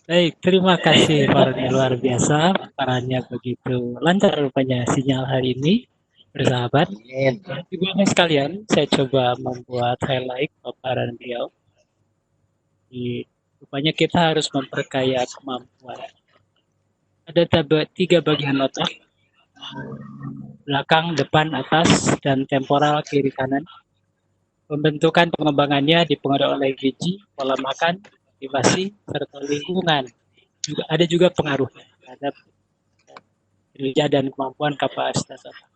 Baik, terima kasih Pak Roni, luar biasa. Paparannya begitu lancar rupanya sinyal hari ini, bersahabat. Ibu Bapak sekalian, saya coba membuat highlight paparan beliau. Rupanya kita harus memperkaya kemampuan. Ada 3 bagian otak, belakang, depan, atas, dan temporal kiri kanan. Pembentukan pengembangannya dipengaruhi oleh gizi, pola makan, motivasi, serta lingkungan. Ada juga pengaruh terhadap kerja dan kemampuan kapasitas otak.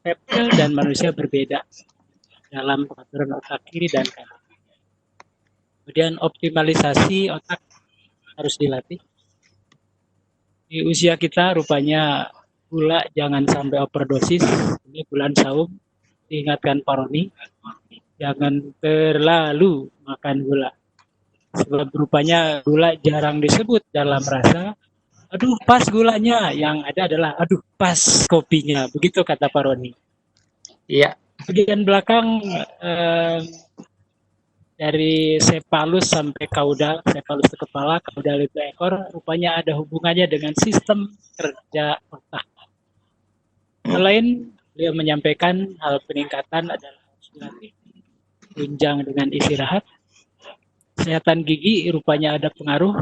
Reptil dan manusia berbeda dalam pengaturan otak kiri dan kanan. Kemudian optimalisasi otak harus dilatih. Di usia kita rupanya gula jangan sampai overdosis. Ini bulan saum, diingatkan Pak Roni, jangan terlalu makan gula. Sebab rupanya gula jarang disebut dalam rasa, aduh pas gulanya, yang ada adalah aduh pas kopinya, begitu kata Pak Roni. Iya. Bagian belakang dari cephalus sampai caudal, cephalus itu kepala, caudal itu ekor, rupanya ada hubungannya dengan sistem kerja otak. Selain beliau menyampaikan hal peningkatan adalah dilatih, tunjang dengan istirahat. Kesehatan gigi rupanya ada pengaruh.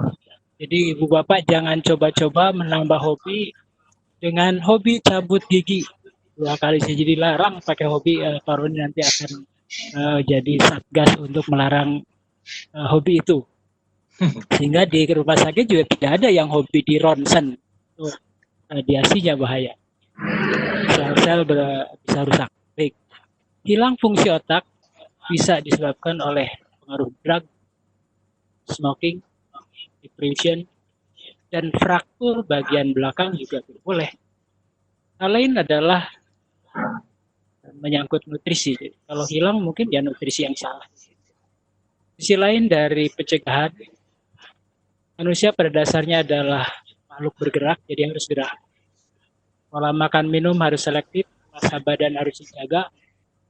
Jadi ibu bapak jangan coba-coba menambah hobi dengan hobi cabut gigi. 2 kali saja dilarang pakai hobi, Pak Roni nanti akan jadi satgas untuk melarang hobi itu. Sehingga di rumah sakit juga tidak ada yang hobi di ronsen. Radiasinya bahaya. Sel-sel bisa rusak. Baik. Hilang fungsi otak bisa disebabkan oleh pengaruh drug, smoking, depression, dan fraktur bagian belakang juga boleh. Hal lain adalah menyangkut nutrisi. Jadi, kalau hilang mungkin ya nutrisi yang salah. Sisi lain dari pencegahan, manusia pada dasarnya adalah makhluk bergerak, jadi harus gerak. Pola makan minum harus selektif, massa badan harus dijaga,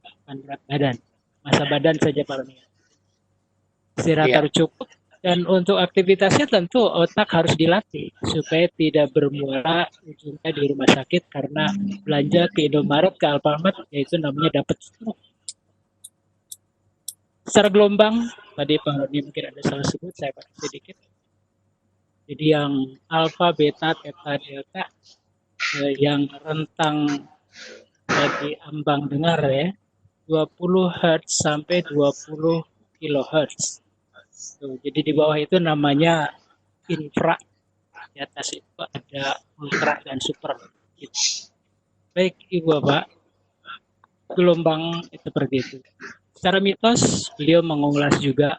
bukan berat badan. Massa badan saja Pak Roni. Istirahat harus cukup, dan untuk aktivitasnya tentu otak harus dilatih supaya tidak bermuara ujungnya di rumah sakit karena belanja ke Indomaret, ke Alfamart, yaitu namanya dapat stroke. Secara gelombang, tadi Pak Roni mungkin ada salah sebut, saya pakai sedikit. Jadi yang alfa, beta, theta, delta, yang rentang di ambang dengar ya, 20 Hz sampai 20 kHz. Jadi di bawah itu namanya infra, di atas itu ada ultra dan super. Baik Ibu Bapak, gelombang itu seperti itu. Secara mitos beliau mengulas juga,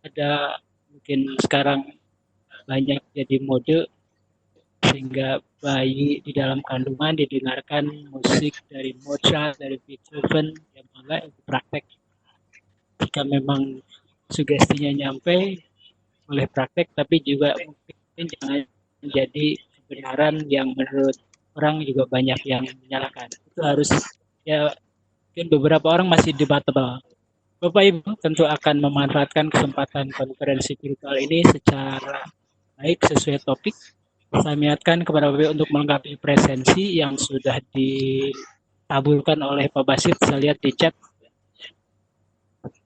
ada mungkin sekarang banyak jadi mode sehingga bayi di dalam kandungan didengarkan musik dari Mozart, dari Beethoven, yang mana itu praktek. Jika memang sugestinya nyampe, boleh praktek, tapi juga mungkin jangan menjadi kebenaran yang menurut orang juga banyak yang menyalahkan. Itu harus ya, mungkin beberapa orang masih debatable. Bapak Ibu tentu akan memanfaatkan kesempatan konferensi virtual ini secara baik sesuai topik. Saya niatkan kepada Bapak Ibu untuk melengkapi presensi yang sudah ditabulkan oleh Pak Basit. Saya lihat di chat.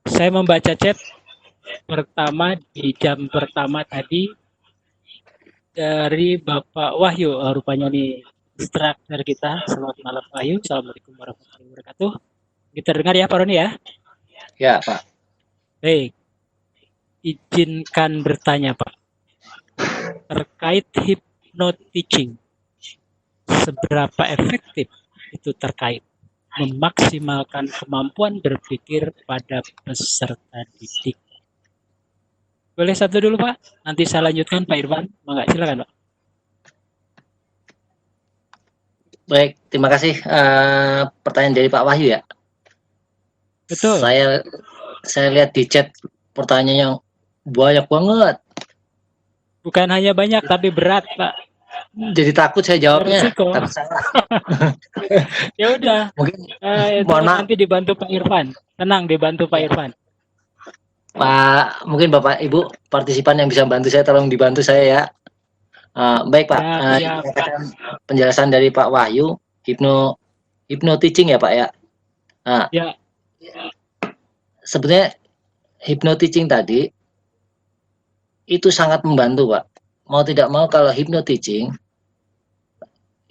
Saya membaca chat pertama di jam pertama tadi dari Bapak Wahyu. Rupanya nih instruktur kita. Selamat malam Pak Wahyu. Assalamualaikum warahmatullahi wabarakatuh. Kita dengar ya Pak Roni ya? Ya Pak. Baik. Izinkan bertanya Pak. Terkait hypnoteaching, seberapa efektif itu terkait memaksimalkan kemampuan berpikir pada peserta didik? Boleh satu dulu Pak, nanti saya lanjutkan Pak Irfan. Mangga, silakan Pak. Baik, terima kasih. Pertanyaan dari Pak Wahyu ya. Betul. Saya lihat di chat pertanyaan yang banyak banget. Bukan hanya banyak tapi berat Pak. Jadi takut saya jawabnya. Berisiko. Takut salah. Ya udah. Mungkin Itu mohon maaf. nanti dibantu Pak Irfan. Tenang, dibantu Pak Irfan. Pak, mungkin Bapak Ibu partisipan yang bisa bantu saya, tolong dibantu saya ya. Baik Pak, Ya. penjelasan dari Pak Wahyu, hypno teaching ya Pak ya. Ya. Sebenarnya hypno teaching tadi itu sangat membantu Pak. Mau tidak mau kalau hypno teaching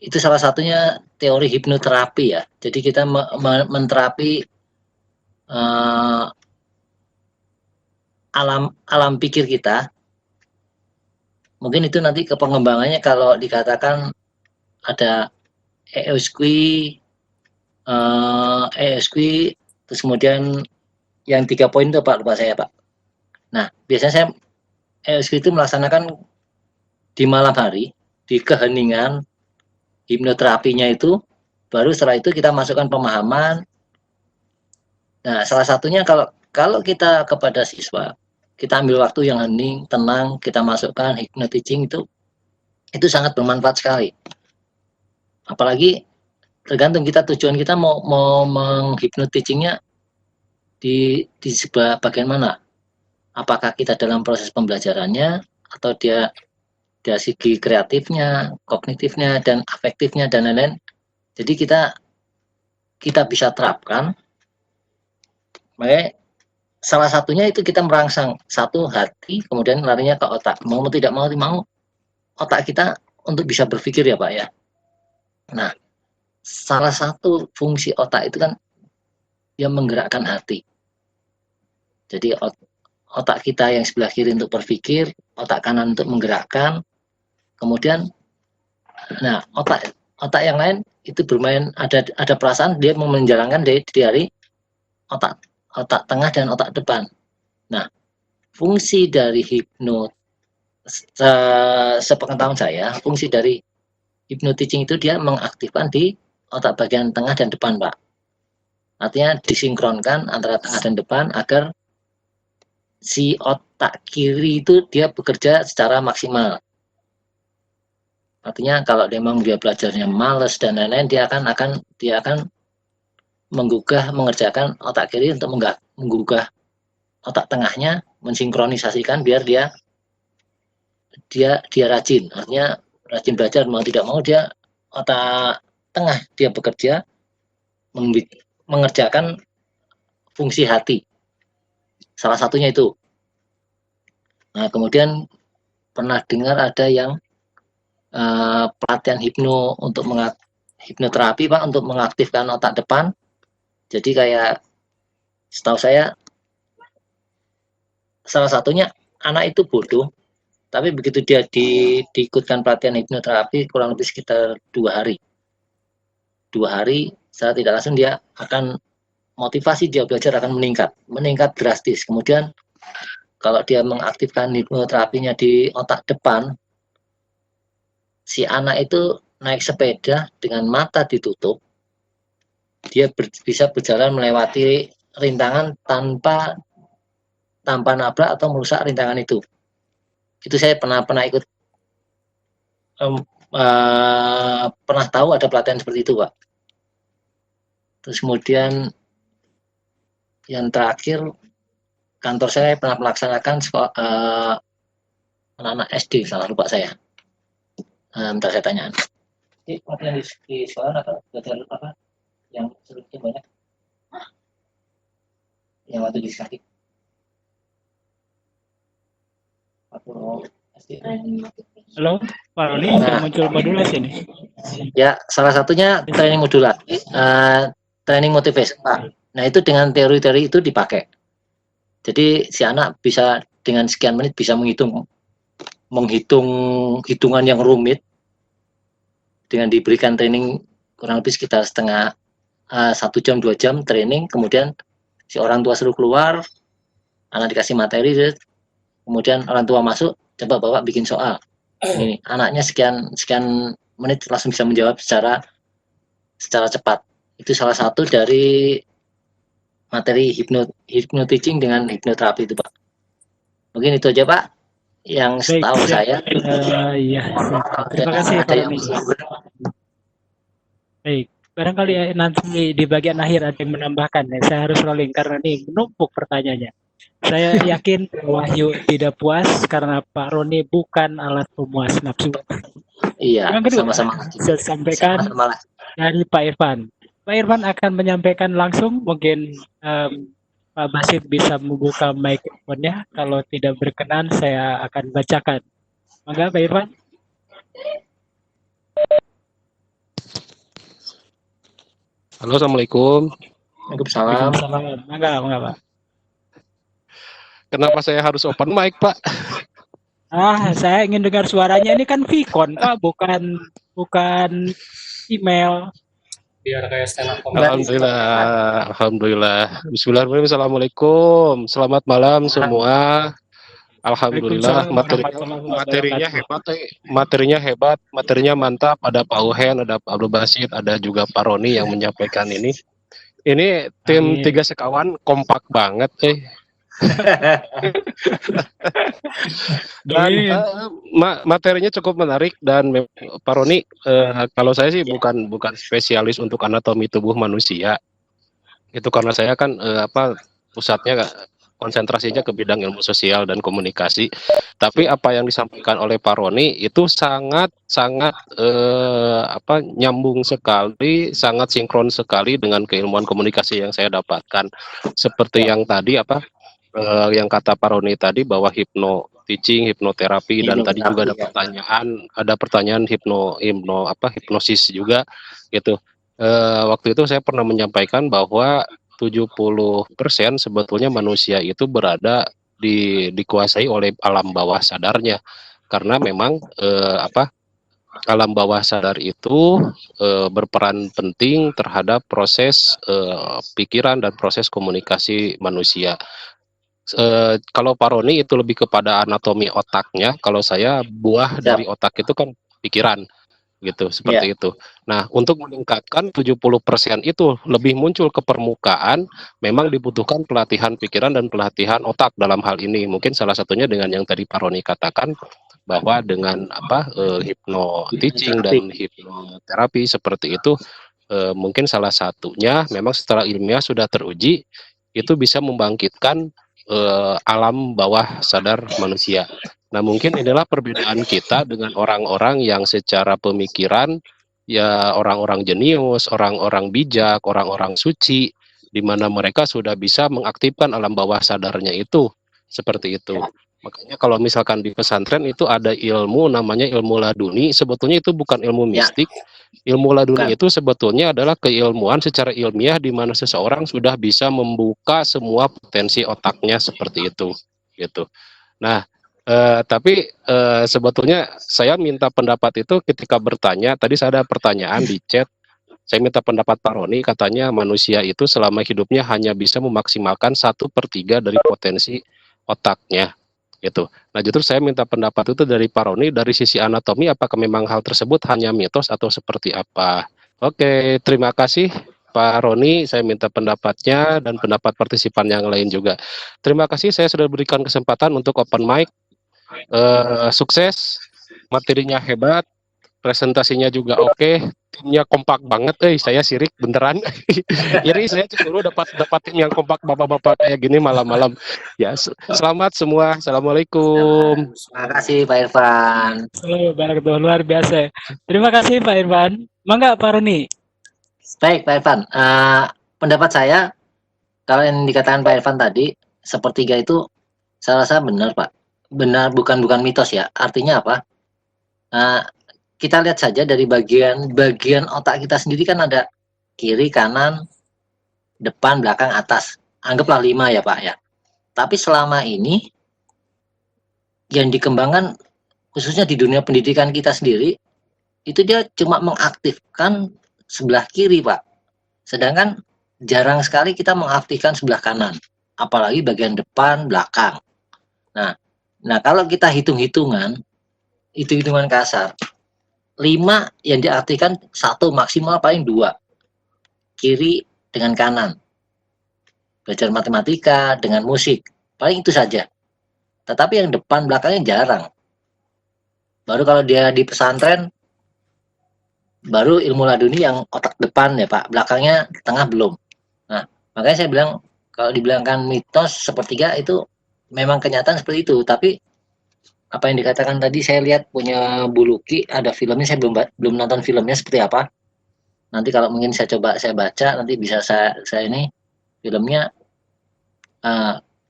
itu salah satunya teori hipnoterapi ya. Jadi kita menterapi alam pikir kita. Mungkin itu nanti ke pengembangannya kalau dikatakan ada EOSQ, terus kemudian yang 3 poin itu Pak, lupa saya Pak. Nah, biasanya saya EOSQ itu melaksanakan di malam hari, di keheningan, hipnoterapinya itu, baru setelah itu kita masukkan pemahaman. Nah, salah satunya kalau kita kepada siswa, kita ambil waktu yang hening, tenang, kita masukkan hypno teaching itu sangat bermanfaat sekali. Apalagi tergantung kita tujuan kita mau menghipno teachingnya di sebelah bagian mana. Apakah kita dalam proses pembelajarannya atau dia dari segi kreatifnya, kognitifnya, dan afektifnya dan lain-lain. Jadi kita bisa terapkan. Makanya salah satunya itu kita merangsang satu hati, kemudian larinya ke otak. Mau tidak mau otak kita untuk bisa berpikir ya Pak ya. Nah, salah satu fungsi otak itu kan dia menggerakkan hati. Jadi otak kita yang sebelah kiri untuk berpikir, otak kanan untuk menggerakkan. Kemudian, nah otak yang lain itu bermain ada perasaan dia mau menjalankan dari otak tengah dan otak depan. Nah, fungsi dari hipno sepengetahuan saya, fungsi dari hypno teaching itu dia mengaktifkan di otak bagian tengah dan depan, Pak. Artinya disinkronkan antara tengah dan depan agar si otak kiri itu dia bekerja secara maksimal. Artinya kalau memang dia belajarnya males dan lain-lain, dia akan mengerjakan otak kiri untuk menggugah otak tengahnya, mensinkronisasikan biar dia rajin. Artinya rajin belajar, mau tidak mau dia otak tengah dia bekerja mengerjakan fungsi hati. Salah satunya itu. Nah, kemudian pernah dengar ada yang pelatihan hipnoterapi Pak untuk mengaktifkan otak depan. Jadi kayak setahu saya salah satunya anak itu bodoh, tapi begitu dia diikutkan pelatihan hipnoterapi kurang lebih sekitar 2 hari. 2 hari secara tidak langsung dia akan motivasi dia belajar akan meningkat drastis. Kemudian kalau dia mengaktifkan hipnoterapinya di otak depan, si anak itu naik sepeda dengan mata ditutup, dia bisa berjalan melewati rintangan tanpa nabrak atau merusak rintangan itu. Itu saya pernah ikut, pernah tahu ada pelatihan seperti itu Pak. Terus kemudian yang terakhir, kantor saya pernah melaksanakan anak-anak SD, salah lupa saya. Bentar saya tanyaan. Jadi pelatihan di sekolah atau belajar apa? Yang serunya banyak? Yang waktu di sekolah. Halo, Pak Roni, sudah muncul modulasi ini. Ya, salah satunya training modular, training motivation Pak. Nah itu dengan teori-teori itu dipakai. Jadi si anak bisa dengan sekian menit bisa menghitung hitungan yang rumit dengan diberikan training kurang lebih sekitar 1 jam 2 jam training, kemudian si orang tua suruh keluar, anak dikasih materi, kemudian orang tua masuk, coba Bapak bikin soal. Ini anaknya sekian menit langsung bisa menjawab secara cepat. Itu salah satu dari materi hypno-teaching dengan hipnoterapi itu, Pak. Mungkin itu aja, Pak, yang Baik, setahu siap. saya. Iya, siap. Terima kasih Pak Roni. Baik, barangkali nanti di bagian akhir ada yang menambahkan ya. Saya harus rolling karena ini menumpuk pertanyaannya. Saya yakin Wahyu tidak puas karena Pak Roni bukan alat pemuas nafsu. Iya, Yang kedua, sama-sama. saya sampaikan dari Pak Irfan. Pak Irfan akan menyampaikan langsung, mungkin Pak Basit bisa membuka microphone-nya. Kalau tidak berkenan, saya akan bacakan. Mangga Pak Irfan. Halo, Assalamualaikum. Waalaikumsalam. Mangga, Pak. Kenapa saya harus open mic, Pak? Saya ingin dengar suaranya. Ini kan Vicon, Pak, bukan email. Biar kayak stand up comedy. Alhamdulillah. Bismillahirrahmanirrahim. Assalamualaikum. Selamat malam semua. Alhamdulillah, materinya hebat, materinya mantap. Ada Pak Uhen, ada Pak Abdul Basit, ada juga Pak Roni yang menyampaikan ini. Ini tim Tiga Sekawan kompak banget, Dan materinya cukup menarik dan Pak Roni, kalau saya sih bukan spesialis untuk anatomi tubuh manusia. Itu karena saya kan pusatnya konsentrasinya ke bidang ilmu sosial dan komunikasi. Tapi apa yang disampaikan oleh Pak Roni itu sangat nyambung sekali, sangat sinkron sekali dengan keilmuan komunikasi yang saya dapatkan. Seperti yang tadi yang kata Pak Roni tadi bahwa teaching, hipnoterapi, dan tadi juga ada pertanyaan hipnosis juga gitu. Waktu itu saya pernah menyampaikan bahwa 70% sebetulnya manusia itu dikuasai oleh alam bawah sadarnya, karena memang alam bawah sadar itu berperan penting terhadap proses pikiran dan proses komunikasi manusia. Kalau Pak Roni itu lebih kepada anatomi otaknya, kalau saya buah dari otak itu kan pikiran gitu, seperti itu. Nah, untuk meningkatkan 70% itu lebih muncul ke permukaan, memang dibutuhkan pelatihan pikiran dan pelatihan otak dalam hal ini. Mungkin salah satunya dengan yang tadi Pak Roni katakan, bahwa dengan teaching dan hipnoterapi seperti itu, mungkin salah satunya memang setelah ilmiah sudah teruji, itu bisa membangkitkan alam bawah sadar manusia. Nah, mungkin inilah perbedaan kita dengan orang-orang yang secara pemikiran ya orang-orang jenius, orang-orang bijak, orang-orang suci, di mana mereka sudah bisa mengaktifkan alam bawah sadarnya itu, seperti itu. Makanya kalau misalkan di pesantren itu ada ilmu namanya ilmu laduni, sebetulnya itu bukan ilmu mistik. Ilmu laduni itu sebetulnya adalah keilmuan secara ilmiah di mana seseorang sudah bisa membuka semua potensi otaknya seperti itu, gitu. Nah, tapi sebetulnya saya minta pendapat itu ketika bertanya, tadi saya ada pertanyaan di chat, saya minta pendapat Pak Roni, katanya manusia itu selama hidupnya hanya bisa memaksimalkan 1/3 dari potensi otaknya, gitu. Nah, justru saya minta pendapat itu dari Pak Roni, dari sisi anatomi, apakah memang hal tersebut hanya mitos atau seperti apa? Oke, terima kasih Pak Roni, saya minta pendapatnya dan pendapat partisipan yang lain juga. Terima kasih, saya sudah berikan kesempatan untuk open mic. Sukses, materinya hebat, presentasinya juga oke, timnya kompak banget, saya sirik beneran. Iri saya dulu dapat tim yang kompak bapak-bapak kayak gini malam-malam. Ya, selamat semua, assalamualaikum. Terima kasih Pak Irfan. Barakallahu, luar biasa. Terima kasih Pak Irfan. Mangga Pak Roni. Baik Pak Irfan, pendapat saya kalau yang dikatakan Pak Irfan tadi sepertiga itu saya rasa benar Pak. Benar, bukan mitos ya. Artinya apa? Kita lihat saja dari bagian otak kita sendiri kan ada kiri, kanan, depan, belakang, atas. Anggaplah 5 ya Pak ya. Tapi selama ini yang dikembangkan khususnya di dunia pendidikan kita sendiri, itu dia cuma mengaktifkan sebelah kiri Pak. Sedangkan jarang sekali kita mengaktifkan sebelah kanan. Apalagi bagian depan, belakang. Nah, Nah, kalau kita hitung-hitungan, hitung-hitungan kasar, 5 yang diartikan 1 maksimal paling 2, kiri dengan kanan. Belajar matematika dengan musik, paling itu saja. Tetapi yang depan belakangnya jarang. Baru kalau dia di pesantren, baru ilmu laduni yang otak depan ya Pak, belakangnya tengah belum. Nah, makanya saya bilang kalau dibilangkan mitos sepertiga itu memang kenyataan seperti itu. Tapi apa yang dikatakan tadi, saya lihat punya Buluki ada filmnya, saya belum nonton filmnya seperti apa. Nanti kalau mungkin saya coba saya baca, nanti bisa saya ini filmnya.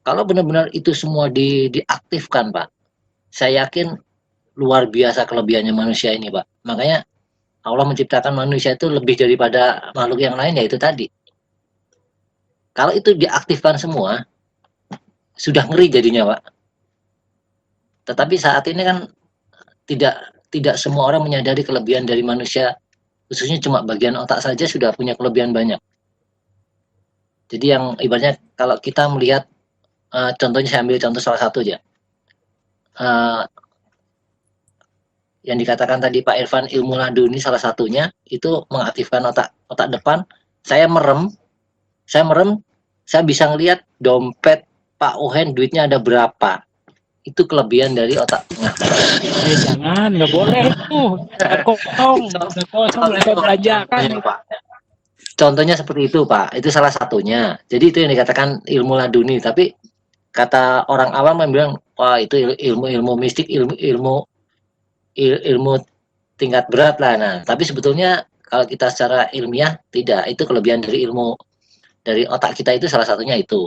Kalau benar-benar itu semua diaktifkan Pak, saya yakin luar biasa kelebihannya manusia ini Pak. Makanya Allah menciptakan manusia itu lebih daripada makhluk yang lain, yaitu tadi. Kalau itu diaktifkan semua, sudah ngeri jadinya Pak. Tetapi saat ini kan tidak semua orang menyadari kelebihan dari manusia, khususnya cuma bagian otak saja sudah punya kelebihan banyak. Jadi yang ibaratnya kalau kita melihat, contohnya saya ambil contoh salah satu aja. Yang dikatakan tadi Pak Irfan, ilmu laduni salah satunya itu mengaktifkan otak depan. Saya merem, saya bisa ngelihat dompet Pak Ohen duitnya ada berapa. Itu kelebihan dari otak tengah. Jangan, nggak boleh itu. Kosong mereka belanjakan. Pak. Contohnya seperti itu Pak, itu salah satunya. Jadi itu yang dikatakan ilmu laduni. Tapi kata orang awam yang bilang, wah itu ilmu mistik, ilmu tingkat berat lah. Nah, tapi sebetulnya kalau kita secara ilmiah tidak, itu kelebihan dari ilmu dari otak kita, itu salah satunya itu.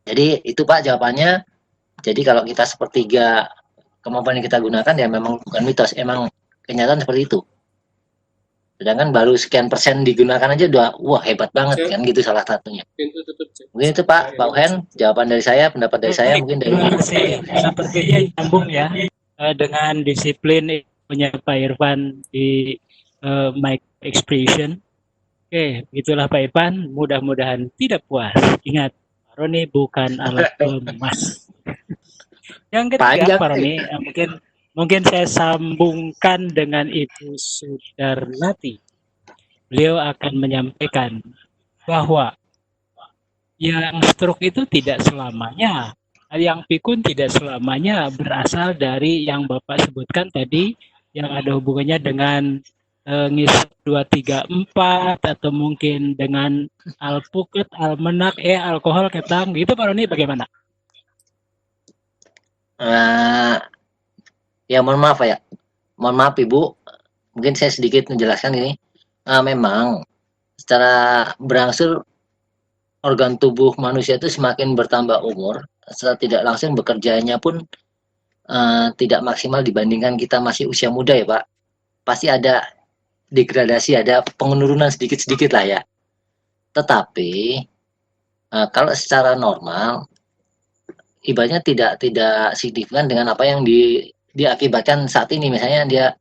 Jadi itu Pak jawabannya. Jadi kalau kita sepertiga kemampuan yang kita gunakan ya memang bukan mitos, emang kenyataan seperti itu. Sedangkan baru sekian persen digunakan aja udah wah hebat banget kan, gitu salah satunya. Mungkin itu Pak Ohen jawaban dari saya, pendapat dari saya mungkin dari sepertinya nyambung ya dengan disiplin punya Pak Irfan di mic expression. Oke, itulah Pak Irfan. Mudah-mudahan tidak puas. Ingat, Pak Roni bukan alat emas. Yang ketiga, Pak Roni, mungkin saya sambungkan dengan Ibu Sudarlati. Beliau akan menyampaikan bahwa yang stroke itu tidak selamanya, yang pikun tidak selamanya berasal dari yang Bapak sebutkan tadi, yang ada hubungannya dengan ngisap 2, 3, 4 atau mungkin dengan alpukat, almenak, alkohol, ketang, gitu Pak Roni bagaimana? Ya mohon maaf ya, mohon maaf Ibu, mungkin saya sedikit menjelaskan ini. Memang secara berangsur organ tubuh manusia itu semakin bertambah umur, setelah tidak langsung bekerjanya pun tidak maksimal dibandingkan kita masih usia muda ya Pak. Pasti ada degradasi, ada penurunan sedikit-sedikit lah ya. Tetapi kalau secara normal, ibaratnya tidak signifikan dengan apa yang diakibatkan saat ini. Misalnya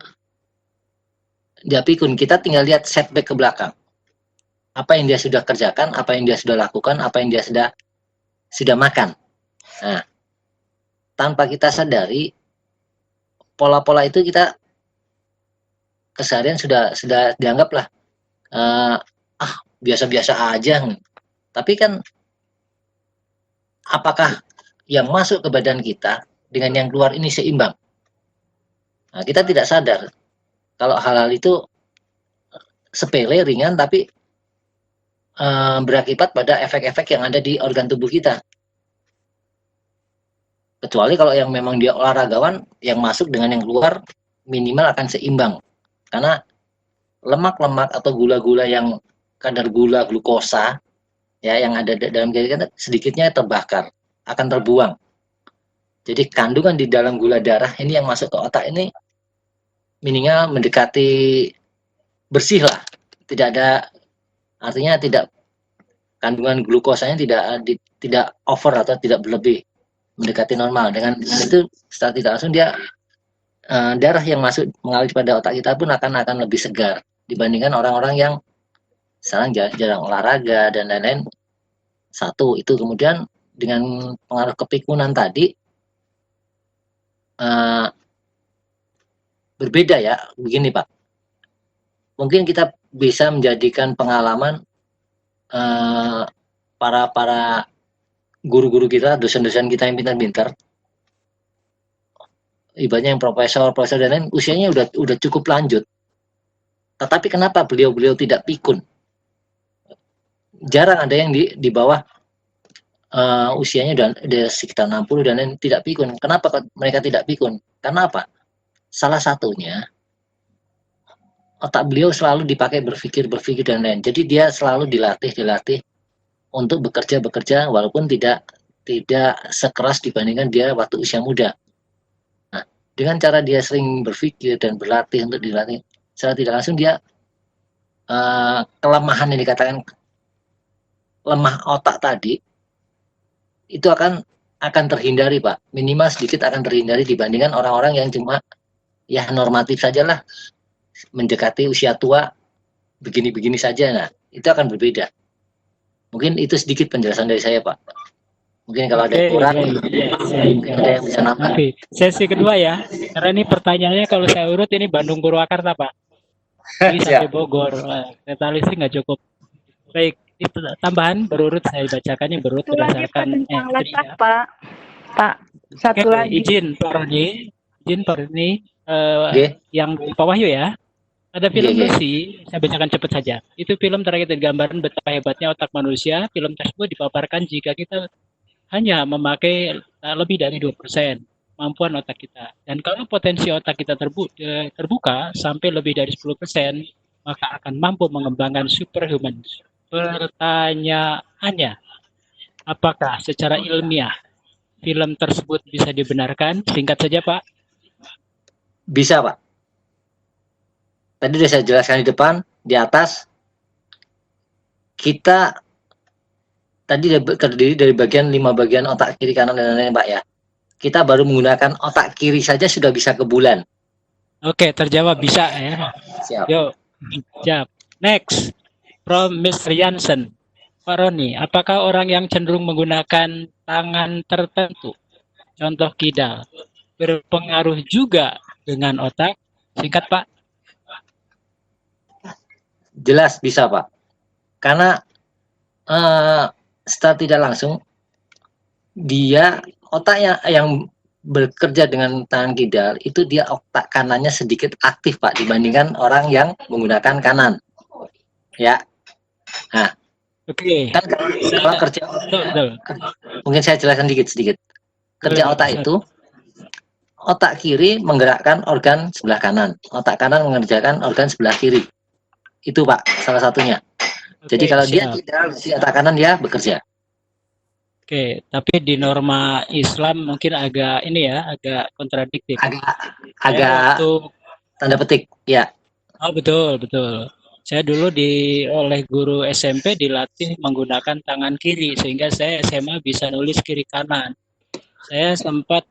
dia pikun, kita tinggal lihat setback ke belakang. Apa yang dia sudah kerjakan, apa yang dia sudah lakukan, apa yang dia sudah makan. Nah, tanpa kita sadari, pola-pola itu kita keseharian sudah dianggap lah biasa-biasa aja. Tapi kan apakah yang masuk ke badan kita dengan yang keluar ini seimbang? Nah, kita tidak sadar kalau hal-hal itu sepele, ringan, tapi berakibat pada efek-efek yang ada di organ tubuh kita. Kecuali kalau yang memang dia olahragawan, yang masuk dengan yang keluar minimal akan seimbang. Karena lemak-lemak atau gula-gula yang kadar gula glukosa ya yang ada dalam kita sedikitnya terbakar, akan terbuang. Jadi kandungan di dalam gula darah ini yang masuk ke otak ini minimal mendekati bersih lah. Tidak ada, artinya tidak, kandungan glukosanya tidak over atau tidak berlebih, mendekati normal. Dengan itu secara tidak langsung dia darah yang masuk mengalir pada otak kita pun akan lebih segar dibandingkan orang-orang yang sekarang jarang olahraga dan lain-lain. Satu itu, kemudian dengan pengaruh kepikunan tadi, eh, berbeda ya. Begini Pak, mungkin kita bisa menjadikan pengalaman para guru-guru kita, dosen-dosen kita yang pintar-pintar, ibaratnya yang profesor dan lain, usianya udah cukup lanjut. Tetapi kenapa beliau-beliau tidak pikun? Jarang ada yang di bawah usianya udah sekitar 60 dan lain tidak pikun. Kenapa mereka tidak pikun? Karena apa? Salah satunya otak beliau selalu dipakai berpikir dan lain. Jadi dia selalu dilatih untuk bekerja walaupun tidak sekeras dibandingkan dia waktu usia muda. Nah, dengan cara dia sering berpikir dan berlatih untuk dilatih, secara tidak langsung dia kelemahan yang dikatakan lemah otak tadi itu akan terhindari Pak. Minimal sedikit akan terhindari dibandingkan orang-orang yang cuma ya normatif sajalah, mendekati usia tua begini-begini saja. Nah, itu akan berbeda. Mungkin itu sedikit penjelasan dari saya Pak. Mungkin kalau ada kurang, mungkin ada yang bisa nambah. Oke, sesi kedua ya. Karena ini pertanyaannya kalau saya urut ini Bandung Purwakarta Pak. Ini sampai Bogor. Kereta listrik nggak cukup. Baik, itu tambahan berurut saya bacakannya berurut berdasarkan letak ya. Pak. Satu lagi. Izin Pak Roni, yang Pak Wahyu ya. Ada film Lucy, saya bacakan cepat saja. Itu film terakhir dari gambaran betapa hebatnya otak manusia. Film tersebut dipaparkan jika kita hanya memakai lebih dari 2% kemampuan otak kita. Dan kalau potensi otak kita terbuka sampai lebih dari 10%, maka akan mampu mengembangkan superhuman. Pertanyaannya, apakah secara ilmiah film tersebut bisa dibenarkan? Singkat saja Pak. Bisa Pak. Tadi sudah saya jelaskan di depan, di atas. Kita tadi terdiri dari 5 bagian otak kiri kanan dan lain-lain Pak ya. Kita baru menggunakan otak kiri saja sudah bisa ke bulan. Oke, terjawab bisa ya. Siap. Yuk, siap. Next, from Mr. Jansen. Pak Roni, apakah orang yang cenderung menggunakan tangan tertentu, contoh kidal, berpengaruh juga dengan otak? Singkat Pak. Jelas bisa Pak. Karena secara tidak langsung dia otaknya yang bekerja dengan tangan kidal itu dia otak kanannya sedikit aktif Pak dibandingkan orang yang menggunakan kanan. Ya. Nah. Oke. Kan kalau kerja mungkin saya jelaskan sedikit. Kerja otak itu otak kiri menggerakkan organ sebelah kanan, otak kanan mengerjakan organ sebelah kiri. Itu Pak, salah satunya. Jadi kalau dia tidak di otak kanan dia bekerja. Oke, tapi di norma Islam mungkin agak agak kontradiktif. Agak tanda petik, ya. Oh betul. Saya dulu oleh guru SMP dilatih menggunakan tangan kiri sehingga saya SMA bisa nulis kiri kanan. Saya sempat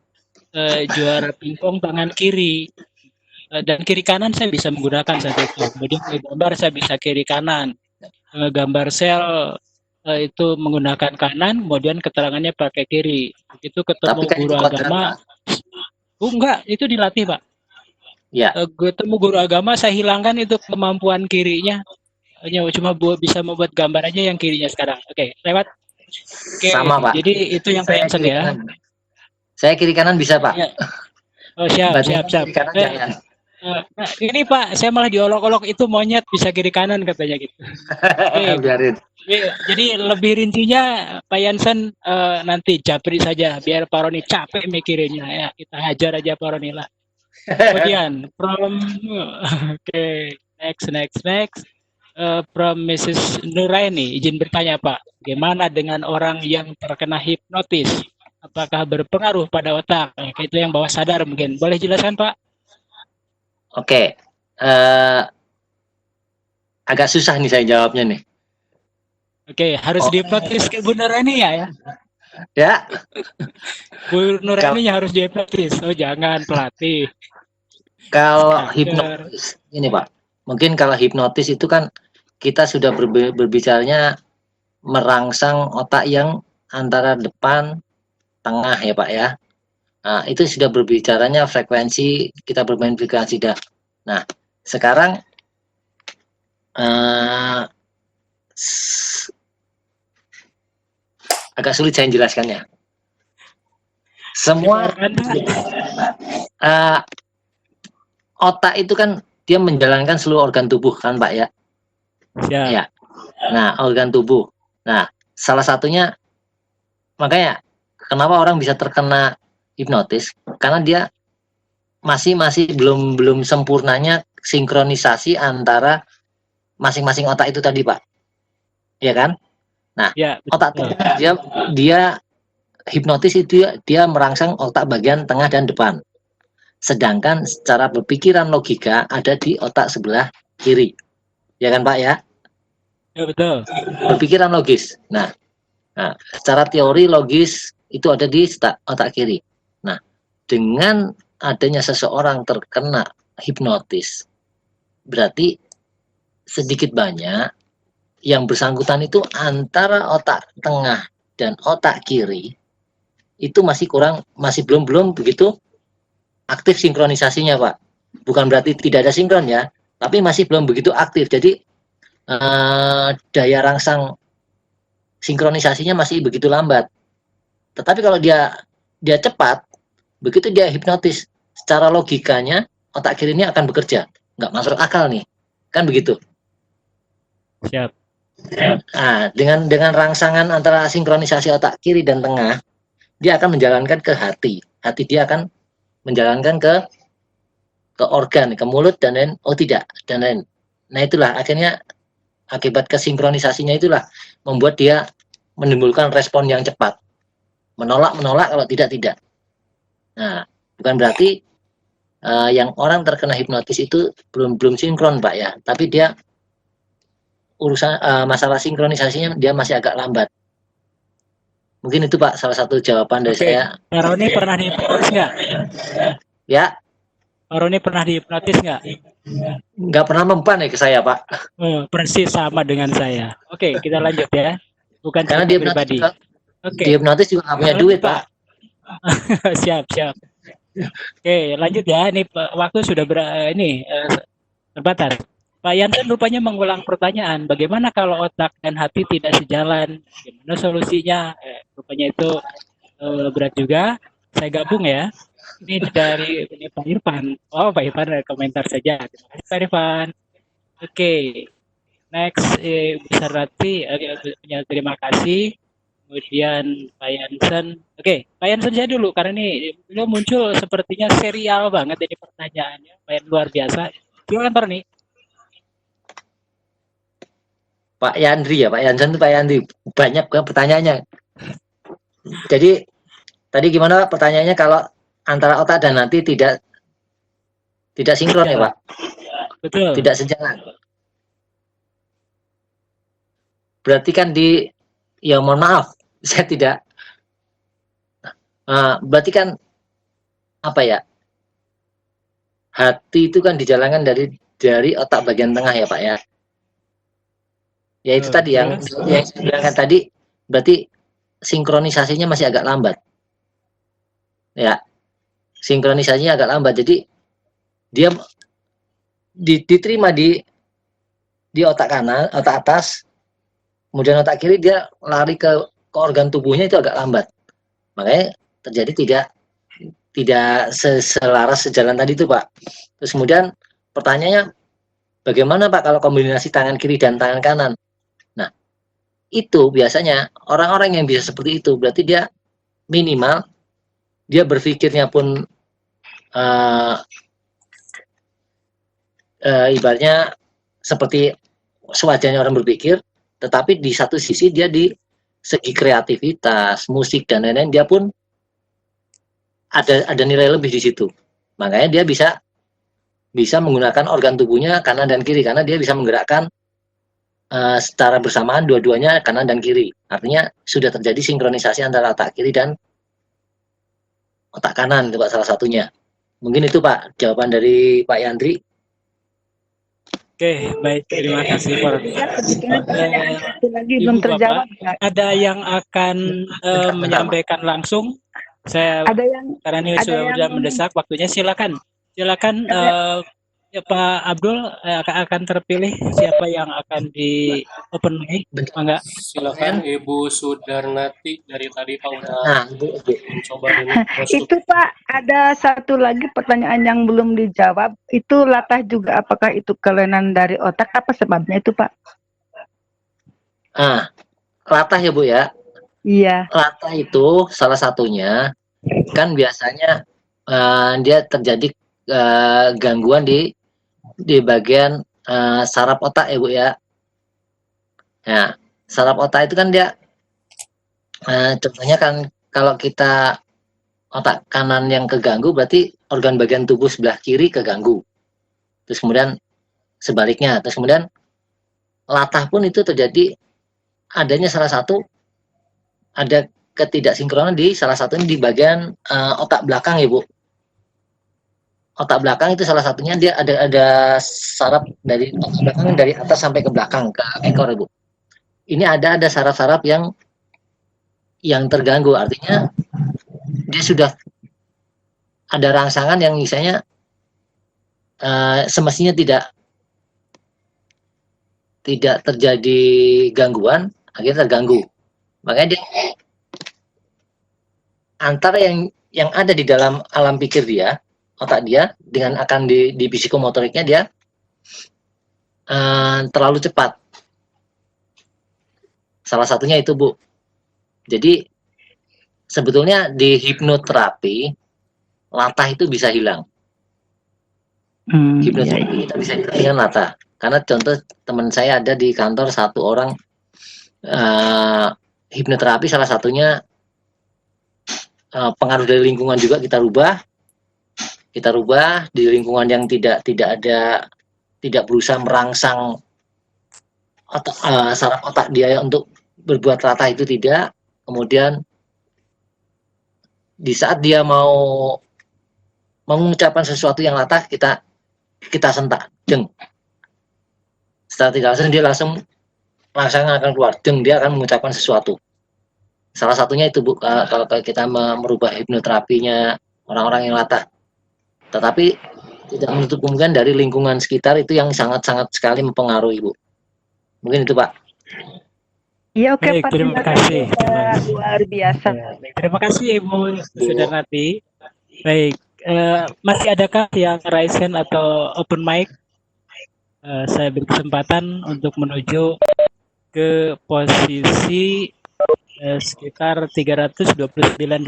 juara pingpong tangan kiri. Dan kiri kanan saya bisa menggunakan saat itu. Kemudian gambar saya bisa kiri kanan. Gambar sel itu menggunakan kanan, kemudian keterangannya pakai kiri. Itu ketemu guru agama. Enggak, itu dilatih Pak. Ya. Ketemu guru agama saya hilangkan itu kemampuan kirinya. Hanya cuma bisa membuat gambar aja yang kirinya sekarang. Oke, lewat. Oke, sama Pak. Jadi itu yang saya ya. Saya kiri kanan bisa Pak. Ya. Oh siap. Kiri kanan ini Pak, saya malah diolok-olok itu monyet bisa kiri kanan katanya gitu. Biarin. Jadi lebih rincinya Pak Jansen nanti japri saja biar Pak Roni capek mikirinnya ya. Kita hajar aja Pak Roni lah. Kemudian next from Mrs. Nuraini, izin bertanya Pak, bagaimana dengan orang yang terkena hipnotis? Apakah berpengaruh pada otak? Itu yang bawah sadar mungkin. Boleh jelaskan Pak? Oke, agak susah nih saya jawabnya nih. Oke, harus dihipnotis ke Bu Nuraini ya? Ya. Bu Nuraini harus dihipnotis. Oh jangan pelatih. Kalau hipnotis, ini Pak, mungkin kalau hipnotis itu kan kita sudah berbicaranya merangsang otak yang antara depan, tengah ya Pak ya. Nah, itu sudah berbicaranya frekuensi, kita bermain frekuensi dah. Nah, sekarang agak sulit saya menjelaskannya. Semua otak itu kan dia menjalankan seluruh organ tubuh kan Pak ya. Siap. Ya. Nah, organ tubuh. Nah, salah satunya makanya kenapa orang bisa terkena hipnotis karena dia masih belum sempurnanya sinkronisasi antara masing-masing otak itu tadi Pak. Ya kan? Nah, ya, otak tengah dia hipnotis itu dia merangsang otak bagian tengah dan depan. Sedangkan secara berpikiran logika ada di otak sebelah kiri. Ya kan Pak ya? Ya betul. Berpikiran logis. Nah, secara teori logis itu ada di otak kiri. Nah, dengan adanya seseorang terkena hipnotis, berarti sedikit banyak yang bersangkutan itu antara otak tengah dan otak kiri itu masih belum begitu aktif sinkronisasinya Pak. Bukan berarti tidak ada sinkron ya, tapi masih belum begitu aktif. Jadi daya rangsang sinkronisasinya masih begitu lambat. Tetapi kalau dia cepat, begitu dia hipnotis, secara logikanya otak kiri ini akan bekerja. Nggak masuk akal nih, kan begitu. Siap. Nah, dengan rangsangan antara sinkronisasi otak kiri dan tengah, dia akan menjalankan ke hati. Hati dia akan menjalankan ke organ, ke mulut dan lain. Oh tidak, dan lain. Nah itulah akhirnya akibat kesinkronisasinya itulah membuat dia menimbulkan respon yang cepat. Menolak kalau tidak. Nah, bukan berarti yang orang terkena hipnotis itu belum sinkron Pak ya, tapi dia urusan masalah sinkronisasinya dia masih agak lambat. Mungkin itu Pak salah satu jawaban dari saya. Pak Roni pernah dihipnotis nggak? Ya. Pak Roni pernah dihipnotis nggak? Nggak pernah mempan ya ke saya Pak. Persis sama dengan saya. Oke, kita lanjut ya. Bukan karena dia pribadi. Dia hipnotis juga nggak punya duit Pak. siap. Oke, lanjut ya. Ini waktu sudah terbatas. Pak Yansen rupanya mengulang pertanyaan, bagaimana kalau otak dan hati tidak sejalan? Gimana solusinya? Rupanya itu berat juga. Saya gabung ya. Ini dari Pak Irfan. Oh, Pak Irfan komentar saja. Terima kasih Pak Irfan. Oke. Next, Bu Sarati. Terima kasih. Kemudian Pak Yansen. Oke, Pak Yansen saya dulu karena ini beliau muncul sepertinya serial banget ini pertanyaannya, luar biasa. Silakan Pak nih. Pak Yandri ya, Pak Yansen itu Pak Yandri. Banyak kan pertanyaannya. Jadi tadi gimana Pak pertanyaannya kalau antara otak dan hati tidak sinkron ya Pak? Betul. Tidak sejalan. Berarti kan ya mohon maaf, saya tidak. Berarti kan apa ya? Hati itu kan dijalankan dari otak bagian tengah ya Pak ya. Ya itu tadi yang saya bilangkan tadi, berarti sinkronisasinya masih agak lambat. Ya, sinkronisasinya agak lambat. Jadi dia diterima di otak kanan, otak atas, kemudian otak kiri dia lari ke organ tubuhnya itu agak lambat. Makanya terjadi tidak selaras sejalan tadi itu Pak. Terus kemudian pertanyaannya, bagaimana Pak kalau kombinasi tangan kiri dan tangan kanan? Nah, itu biasanya orang-orang yang bisa seperti itu berarti dia minimal dia berpikirnya pun ibaratnya seperti sewajarnya orang berpikir, tetapi di satu sisi dia di segi kreativitas, musik dan lain-lain dia pun ada nilai lebih di situ. Makanya dia bisa menggunakan organ tubuhnya kanan dan kiri karena dia bisa menggerakkan secara bersamaan dua-duanya kanan dan kiri. Artinya sudah terjadi sinkronisasi antara otak kiri dan otak kanan itu Pak salah satunya. Mungkin itu Pak jawaban dari Pak Yandri. Oke, baik, terima kasih Pak. Lagi belum terjawab. Ada yang akan menyampaikan langsung Saya Ada yang karena ini ada sudah yang mendesak waktunya, silakan ada, ya, Pak Abdul akan terpilih siapa yang akan di open mic, enggak? Silakan Ibu Sudarnati, dari tadi Pak udah Nah, Bu. mencoba ini terus tuh. itu Pak, ada satu lagi pertanyaan yang belum dijawab. Itu latah juga, apakah itu kelainan dari otak? Apa sebabnya itu Pak? Latah ya Bu ya. Iya. Latah itu salah satunya kan biasanya dia terjadi gangguan di bagian saraf otak ya Bu ya. Nah, saraf otak itu kan dia contohnya kan kalau kita otak kanan yang keganggu berarti organ bagian tubuh sebelah kiri keganggu. Terus kemudian sebaliknya, terus kemudian latah pun itu terjadi adanya salah satu ada ketidaksinkronan di salah satunya di bagian otak belakang ya Bu. Otak belakang itu salah satunya dia ada saraf dari otak belakang dari atas sampai ke belakang ke ekor ya Bu. Ini ada saraf-saraf yang terganggu, artinya dia sudah ada rangsangan yang misalnya semestinya tidak terjadi gangguan, akhirnya terganggu. Makanya dia antara yang ada di dalam alam pikir dia, otak dia dengan akan di psikomotoriknya dia terlalu cepat. Salah satunya itu Bu. Jadi sebetulnya di hipnoterapi latah itu bisa hilang. Hipnoterapi kita bisa hilang dengan latah. Karena contoh teman saya ada di kantor satu orang hipnoterapi, salah satunya pengaruh dari lingkungan juga kita rubah di lingkungan yang tidak berusaha merangsang saraf otak dia untuk berbuat latah itu tidak. Kemudian di saat dia mau mengucapkan sesuatu yang latah, kita sentak, jeng. Setelah tidak langsung dia langsung akan keluar, jeng, dia akan mengucapkan sesuatu. Salah satunya itu Bu, kalau kita merubah hipnoterapinya orang-orang yang latah. Tetapi tidak menutup kemungkinan dari lingkungan sekitar itu yang sangat-sangat sekali mempengaruhi Bu. Mungkin itu Pak. Iya, oke Baik, Pak, terima kasih. Pak. Luar biasa. Ya, baik, terima kasih Ibu Sudarnati. Baik, masih adakah yang raise hand atau open mic? Saya beri kesempatan untuk menuju ke posisi sekitar 329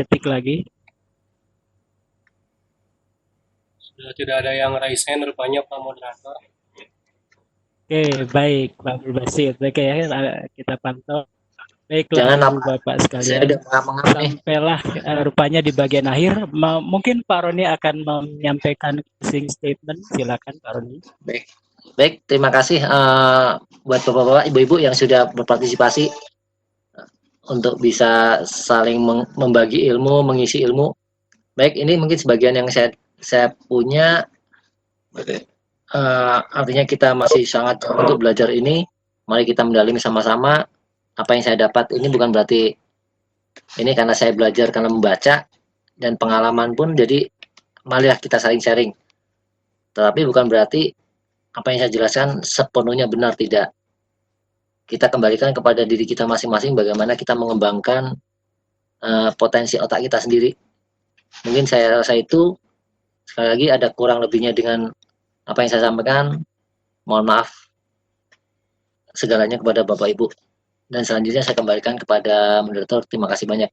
detik lagi. Sudah tidak ada yang raise hand rupanya Pak Moderator. Oke, baik Pak Abdul Basit. Oke ya, kita pantau. Baiklah Jangan Ibu Bapak Saya sekalian. udah mengapa nih. Sampailah rupanya di bagian akhir. Mungkin Pak Roni akan menyampaikan closing statement. Silakan Pak Roni. Baik, terima kasih buat bapak-bapak, ibu-ibu yang sudah berpartisipasi untuk bisa saling membagi ilmu, mengisi ilmu. Baik, ini mungkin sebagian yang saya punya. Artinya kita masih sangat jauh untuk belajar ini. Mari kita mendalami sama-sama. Apa yang saya dapat ini bukan berarti ini karena saya belajar karena membaca dan pengalaman pun, jadi marilah kita saling sharing. Tetapi bukan berarti apa yang saya jelaskan sepenuhnya benar, tidak. Kita kembalikan kepada diri kita masing-masing bagaimana kita mengembangkan potensi otak kita sendiri. Mungkin saya rasa itu, sekali lagi ada kurang lebihnya dengan apa yang saya sampaikan. Mohon maaf segalanya kepada Bapak Ibu. Dan selanjutnya saya kembalikan kepada moderator. Terima kasih banyak.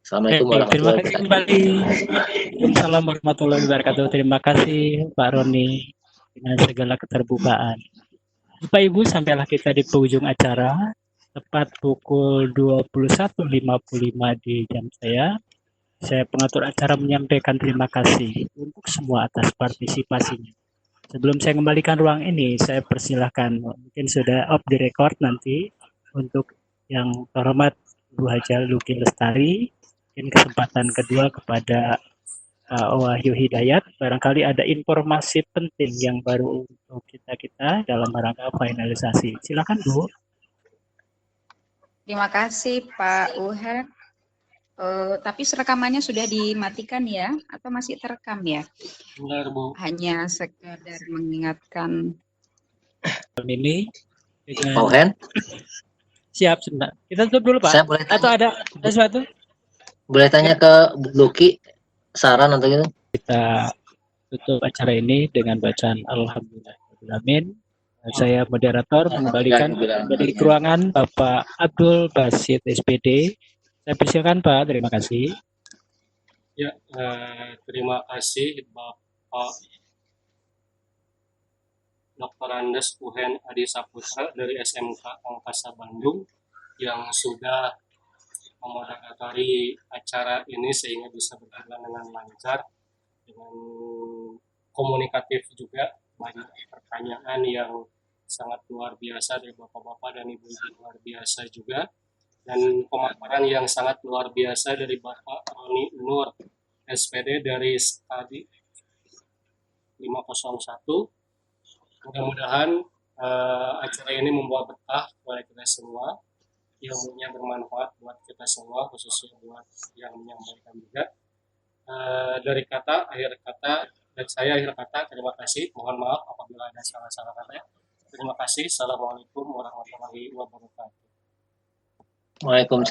Assalamualaikum warahmatullahi wabarakatuh. Terima kasih kembali. Waalaikumsalam warahmatullahi wabarakatuh. Terima kasih Pak Roni dengan segala keterbukaan. Bapak Ibu, sampailah kita di penghujung acara. Tepat pukul 21.55 di jam saya. Saya pengatur acara menyampaikan terima kasih untuk semua atas partisipasinya. Sebelum saya kembalikan ruang ini, saya persilahkan, mungkin sudah off the record nanti, untuk yang terhormat Bu Haja Luki Lestari, mungkin kesempatan kedua kepada Wahyu Hidayat, barangkali ada informasi penting yang baru untuk kita dalam rangka finalisasi. Silakan Bu. Terima kasih Pak Uher. Tapi rekamannya sudah dimatikan ya, atau masih terekam ya? Benar, Bu. Hanya sekadar mengingatkan. Ini dengan Mau hand? siap sebentar. Kita tutup dulu Pak. Saya boleh Atau tanya, ada sesuatu? boleh tanya ke Bu Luki saran untuk itu? Kita tutup acara ini dengan bacaan Alhamdulillahirrahmanirrahim. Saya moderator mengembalikan kembali ke ruangan Bapak Abdul Basit SPD. Saya persilakan Pak, terima kasih. Ya, terima kasih Bapak Dr. Andes Uhen Adi Saputra dari SMK Angkasa Bandung yang sudah memoderatori acara ini sehingga bisa berjalan dengan lancar, dengan komunikatif juga, banyak pertanyaan yang sangat luar biasa dari bapak-bapak dan ibu-ibu luar biasa juga, dan pemaparan yang sangat luar biasa dari Bapak Roni Nur SPD dari Stadi 501. Mudah-mudahan acara ini membawa berkah kepada kita semua, ilmunya bermanfaat buat kita semua, khususnya buat yang menyampaikan juga. Dari akhir kata, dan saya akhir kata, terima kasih. Mohon maaf apabila ada salah-salah kata. Terima kasih. Assalamualaikum warahmatullahi wabarakatuh. Waalaikumsalam.